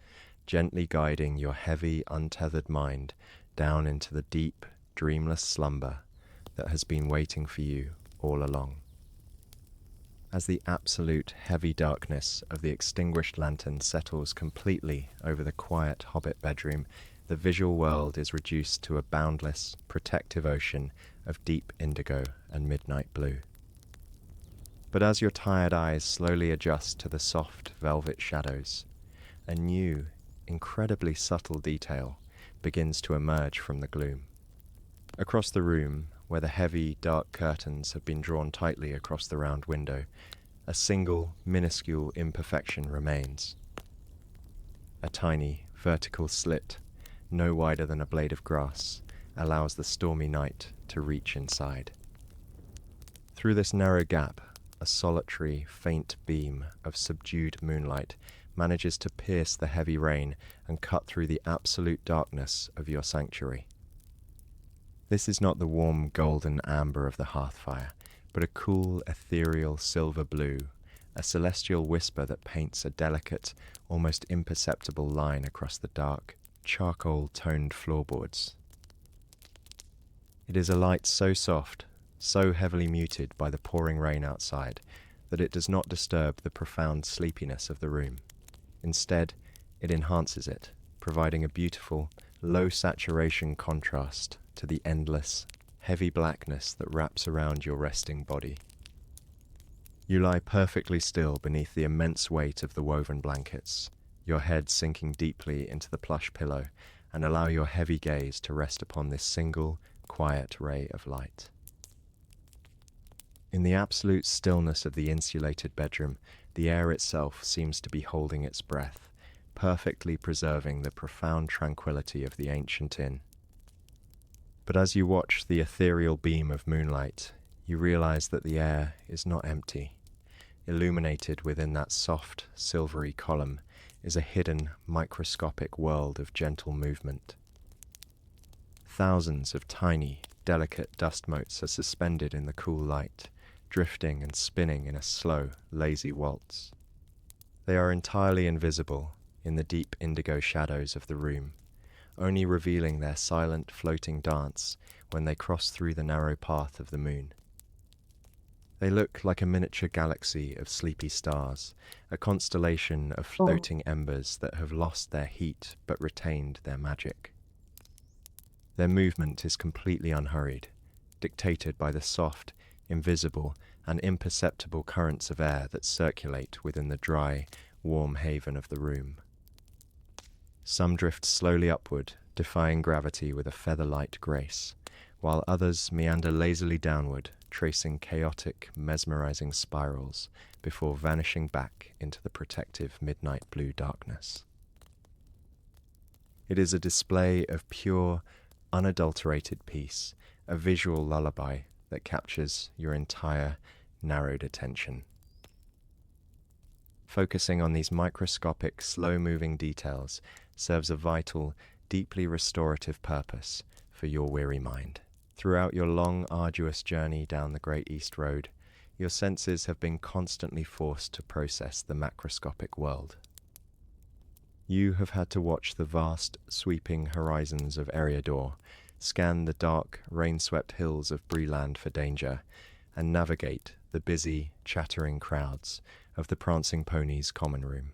[SPEAKER 1] gently guiding your heavy, untethered mind down into the deep, dreamless slumber that has been waiting for you all along. As the absolute heavy darkness of the extinguished lantern settles completely over the quiet hobbit bedroom, the visual world is reduced to a boundless, protective ocean of deep indigo and midnight blue. But as your tired eyes slowly adjust to the soft velvet shadows, a new, incredibly subtle detail begins to emerge from the gloom. Across the room, where the heavy, dark curtains have been drawn tightly across the round window, a single, minuscule imperfection remains. A tiny, vertical slit, no wider than a blade of grass, allows the stormy night to reach inside. Through this narrow gap, a solitary, faint beam of subdued moonlight manages to pierce the heavy rain and cut through the absolute darkness of your sanctuary. This is not the warm golden amber of the hearth fire, but a cool, ethereal silver blue, a celestial whisper that paints a delicate, almost imperceptible line across the dark, charcoal-toned floorboards. It is a light so soft, so heavily muted by the pouring rain outside, that it does not disturb the profound sleepiness of the room. Instead, it enhances it, providing a beautiful, low-saturation contrast to the endless, heavy blackness that wraps around your resting body. You lie perfectly still beneath the immense weight of the woven blankets, your head sinking deeply into the plush pillow, and allow your heavy gaze to rest upon this single, quiet ray of light. In the absolute stillness of the insulated bedroom, the air itself seems to be holding its breath, perfectly preserving the profound tranquility of the ancient inn. But as you watch the ethereal beam of moonlight, you realize that the air is not empty. Illuminated within that soft, silvery column is a hidden, microscopic world of gentle movement. Thousands of tiny, delicate dust motes are suspended in the cool light, drifting and spinning in a slow, lazy waltz. They are entirely invisible in the deep indigo shadows of the room, only revealing their silent, floating dance when they cross through the narrow path of the moon. They look like a miniature galaxy of sleepy stars, a constellation of floating embers that have lost their heat but retained their magic. Their movement is completely unhurried, dictated by the soft, invisible, and imperceptible currents of air that circulate within the dry, warm haven of the room. Some drift slowly upward, defying gravity with a feather-light grace, while others meander lazily downward, tracing chaotic, mesmerizing spirals before vanishing back into the protective midnight blue darkness. It is a display of pure, unadulterated peace, a visual lullaby that captures your entire, narrowed attention. Focusing on these microscopic, slow-moving details serves a vital, deeply restorative purpose for your weary mind. Throughout your long, arduous journey down the Great East Road, your senses have been constantly forced to process the macroscopic world. You have had to watch the vast, sweeping horizons of Eriador, scan the dark, rain-swept hills of Breland for danger, and navigate the busy, chattering crowds of the Prancing Pony's common room.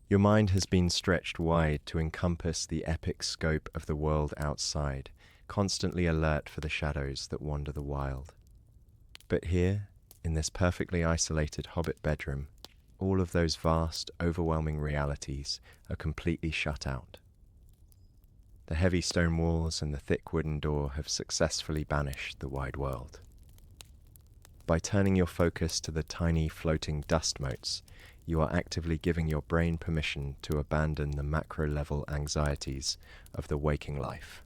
[SPEAKER 1] Your mind has been stretched wide to encompass the epic scope of the world outside, constantly alert for the shadows that wander the wild. But here, in this perfectly isolated hobbit bedroom, all of those vast, overwhelming realities are completely shut out. The heavy stone walls and the thick wooden door have successfully banished the wide world. By turning your focus to the tiny floating dust motes, you are actively giving your brain permission to abandon the macro-level anxieties of the waking life.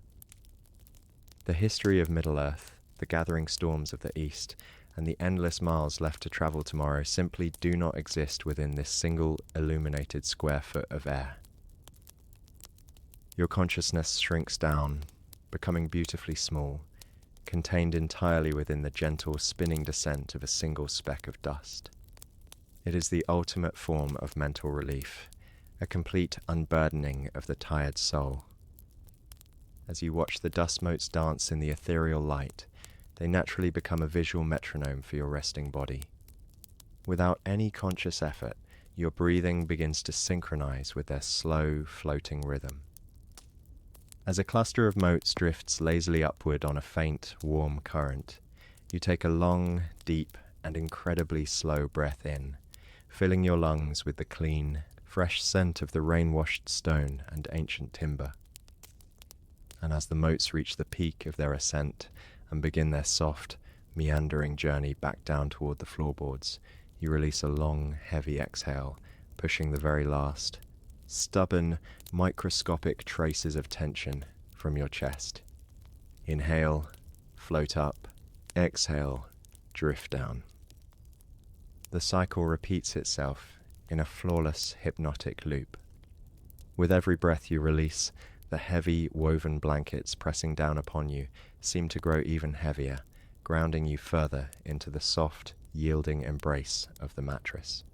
[SPEAKER 1] The history of Middle-earth, the gathering storms of the East, and the endless miles left to travel tomorrow simply do not exist within this single illuminated square foot of air. Your consciousness shrinks down, becoming beautifully small, contained entirely within the gentle spinning descent of a single speck of dust. It is the ultimate form of mental relief, a complete unburdening of the tired soul. As you watch the dust motes dance in the ethereal light, they naturally become a visual metronome for your resting body. Without any conscious effort, your breathing begins to synchronize with their slow, floating rhythm. As a cluster of motes drifts lazily upward on a faint, warm current, you take a long, deep, and incredibly slow breath in, filling your lungs with the clean, fresh scent of the rain-washed stone and ancient timber. And as the motes reach the peak of their ascent and begin their soft, meandering journey back down toward the floorboards, you release a long, heavy exhale, pushing the very last, stubborn, microscopic traces of tension from your chest. Inhale, float up, exhale, drift down. The cycle repeats itself in a flawless, hypnotic loop. With every breath you release, the heavy, woven blankets pressing down upon you seem to grow even heavier, grounding you further into the soft, yielding embrace of the mattress.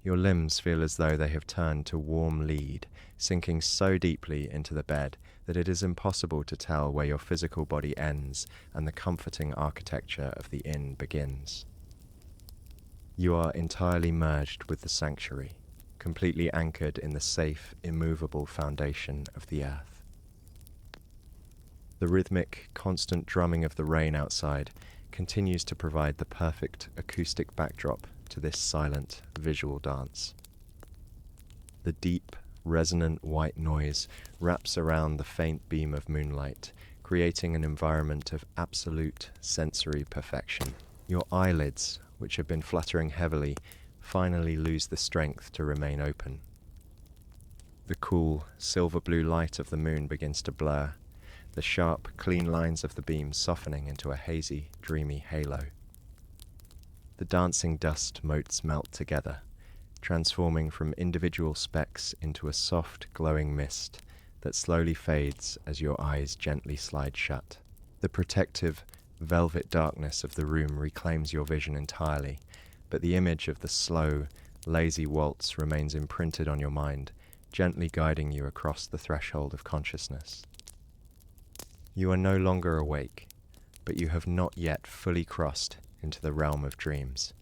[SPEAKER 1] Your limbs feel as though they have turned to warm lead, sinking so deeply into the bed that it is impossible to tell where your physical body ends and the comforting architecture of the inn begins. You are entirely merged with the sanctuary, completely anchored in the safe, immovable foundation of the earth. The rhythmic, constant drumming of the rain outside continues to provide the perfect acoustic backdrop to this silent, visual dance. The deep, resonant white noise wraps around the faint beam of moonlight, creating an environment of absolute sensory perfection. Your eyelids, which have been fluttering heavily, finally lose the strength to remain open. The cool, silver-blue light of the moon begins to blur, the sharp, clean lines of the beam softening into a hazy, dreamy halo. The dancing dust motes melt together, transforming from individual specks into a soft, glowing mist that slowly fades as your eyes gently slide shut. The protective, velvet darkness of the room reclaims your vision entirely, but the image of the slow, lazy waltz remains imprinted on your mind, gently guiding you across the threshold of consciousness. You are no longer awake, but you have not yet fully crossed into the realm of dreams.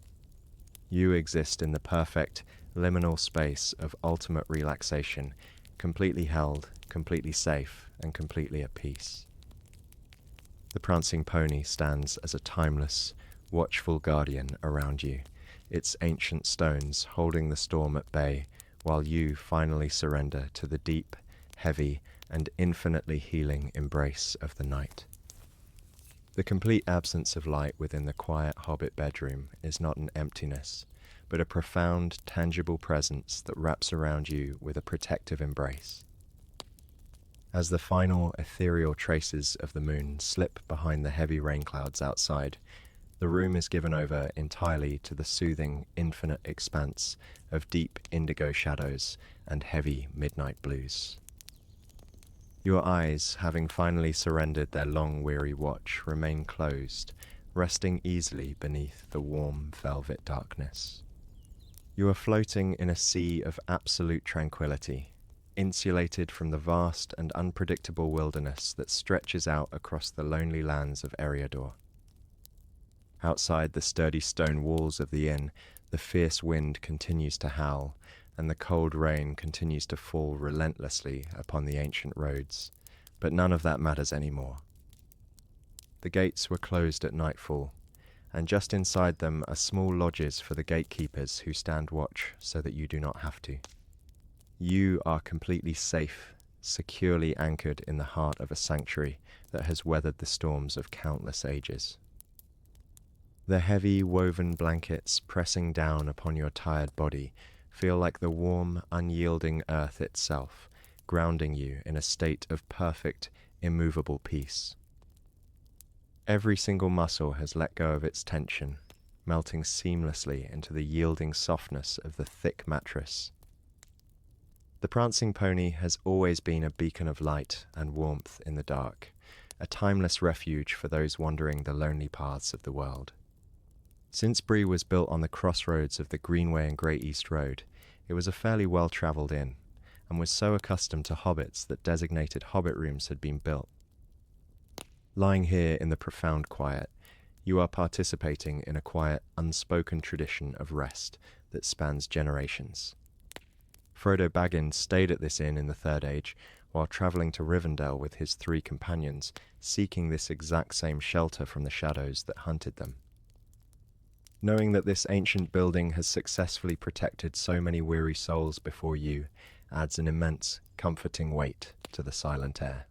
[SPEAKER 1] You exist in the perfect, liminal space of ultimate relaxation, completely held, completely safe, and completely at peace. The Prancing Pony stands as a timeless, watchful guardian around you, its ancient stones holding the storm at bay, while you finally surrender to the deep, heavy, and infinitely healing embrace of the night. The complete absence of light within the quiet hobbit bedroom is not an emptiness, but a profound, tangible presence that wraps around you with a protective embrace. As the final ethereal traces of the moon slip behind the heavy rain clouds outside, the room is given over entirely to the soothing, infinite expanse of deep indigo shadows and heavy midnight blues. Your eyes, having finally surrendered their long, weary watch, remain closed, resting easily beneath the warm, velvet darkness. You are floating in a sea of absolute tranquility, insulated from the vast and unpredictable wilderness that stretches out across the lonely lands of Eriador. Outside the sturdy stone walls of the inn, the fierce wind continues to howl, and the cold rain continues to fall relentlessly upon the ancient roads, but none of that matters anymore. The gates were closed at nightfall, and just inside them are small lodges for the gatekeepers who stand watch so that you do not have to. You are completely safe, securely anchored in the heart of a sanctuary that has weathered the storms of countless ages. The heavy woven blankets pressing down upon your tired body feel like the warm, unyielding earth itself, grounding you in a state of perfect, immovable peace. Every single muscle has let go of its tension, melting seamlessly into the yielding softness of the thick mattress. The Prancing Pony has always been a beacon of light and warmth in the dark, a timeless refuge for those wandering the lonely paths of the world. Since Bree was built on the crossroads of the Greenway and Great East Road, it was a fairly well-travelled inn, and was so accustomed to hobbits that designated hobbit rooms had been built. Lying here in the profound quiet, you are participating in a quiet, unspoken tradition of rest that spans generations. Frodo Baggins stayed at this inn in the Third Age while travelling to Rivendell with his 3 companions, seeking this exact same shelter from the shadows that hunted them. Knowing that this ancient building has successfully protected so many weary souls before you adds an immense, comforting weight to the silent air.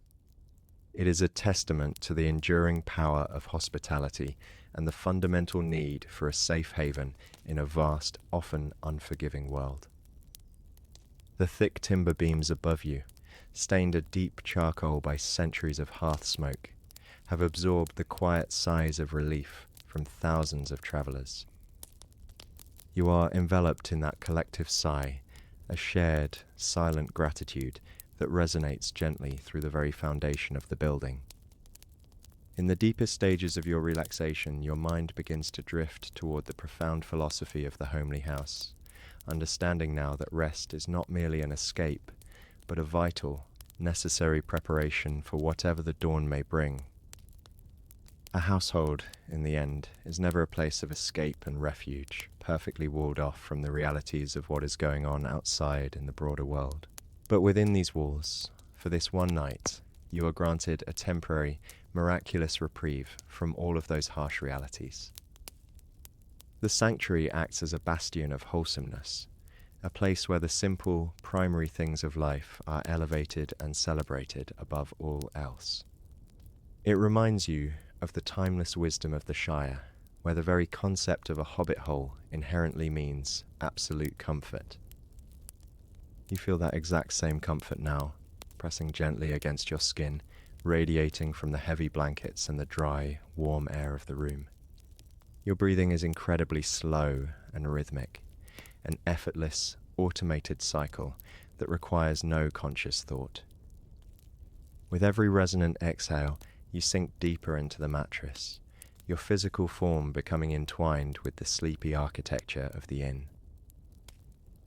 [SPEAKER 1] It is a testament to the enduring power of hospitality and the fundamental need for a safe haven in a vast, often unforgiving world. The thick timber beams above you, stained a deep charcoal by centuries of hearth smoke, have absorbed the quiet sighs of relief from thousands of travellers. You are enveloped in that collective sigh, a shared, silent gratitude that resonates gently through the very foundation of the building. In the deepest stages of your relaxation, your mind begins to drift toward the profound philosophy of the homely house, understanding now that rest is not merely an escape, but a vital, necessary preparation for whatever the dawn may bring. A household, in the end, is never a place of escape and refuge, perfectly walled off from the realities of what is going on outside in the broader world. But within these walls, for this one night, you are granted a temporary, miraculous reprieve from all of those harsh realities. The sanctuary acts as a bastion of wholesomeness, a place where the simple, primary things of life are elevated and celebrated above all else. It reminds you of the timeless wisdom of the Shire, where the very concept of a hobbit hole inherently means absolute comfort. You feel that exact same comfort now, pressing gently against your skin, radiating from the heavy blankets and the dry, warm air of the room. Your breathing is incredibly slow and rhythmic, an effortless, automated cycle that requires no conscious thought. With every resonant exhale, you sink deeper into the mattress, your physical form becoming entwined with the sleepy architecture of the inn.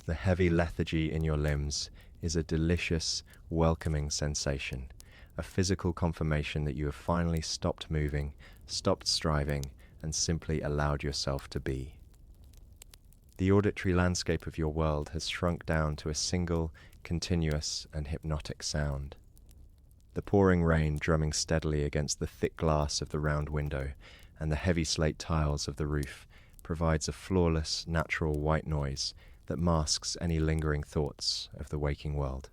[SPEAKER 1] The heavy lethargy in your limbs is a delicious, welcoming sensation, a physical confirmation that you have finally stopped moving, stopped striving, and simply allowed yourself to be. The auditory landscape of your world has shrunk down to a single, continuous, and hypnotic sound. The pouring rain drumming steadily against the thick glass of the round window and the heavy slate tiles of the roof provides a flawless, natural white noise that masks any lingering thoughts of the waking world.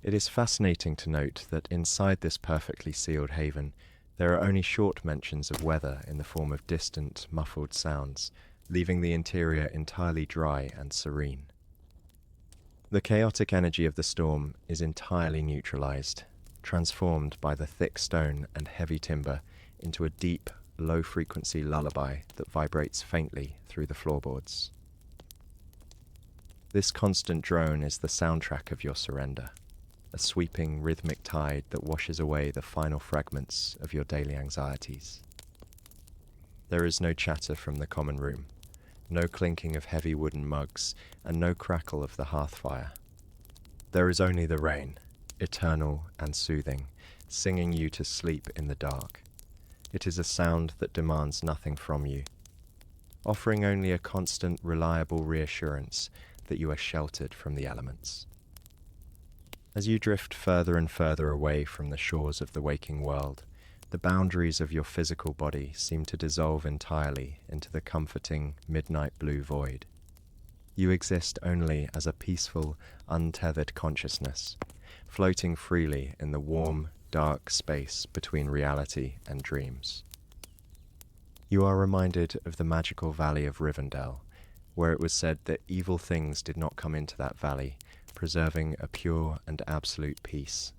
[SPEAKER 1] It is fascinating to note that inside this perfectly sealed haven, there are only short mentions of weather in the form of distant, muffled sounds, leaving the interior entirely dry and serene. The chaotic energy of the storm is entirely neutralized, transformed by the thick stone and heavy timber into a deep, low-frequency lullaby that vibrates faintly through the floorboards. This constant drone is the soundtrack of your surrender, a sweeping, rhythmic tide that washes away the final fragments of your daily anxieties. There is no chatter from the common room, no clinking of heavy wooden mugs, and no crackle of the hearth fire. There is only the rain, eternal and soothing, singing you to sleep in the dark. It is a sound that demands nothing from you, offering only a constant, reliable reassurance that you are sheltered from the elements. As you drift further and further away from the shores of the waking world, the boundaries of your physical body seem to dissolve entirely into the comforting midnight blue void. You exist only as a peaceful, untethered consciousness, floating freely in the warm, dark space between reality and dreams. You are reminded of the magical valley of Rivendell, where it was said that evil things did not come into that valley, preserving a pure and absolute peace.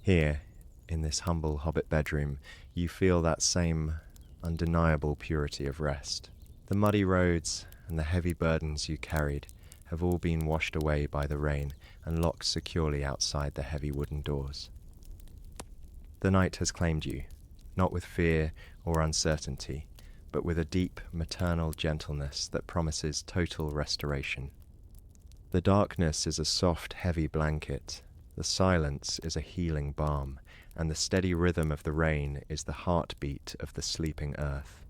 [SPEAKER 1] Here, in this humble hobbit bedroom, you feel that same undeniable purity of rest. The muddy roads and the heavy burdens you carried have all been washed away by the rain and locked securely outside the heavy wooden doors. The night has claimed you, not with fear or uncertainty, but with a deep maternal gentleness that promises total restoration. The darkness is a soft, heavy blanket, the silence is a healing balm, and the steady rhythm of the rain is the heartbeat of the sleeping earth.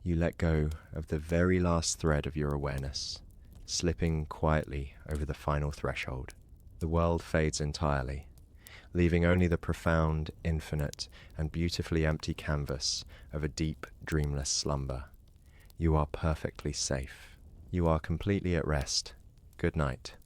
[SPEAKER 1] You let go of the very last thread of your awareness, slipping quietly over the final threshold. The world fades entirely, leaving only the profound, infinite, and beautifully empty canvas of a deep, dreamless slumber. You are perfectly safe. You are completely at rest. Good night.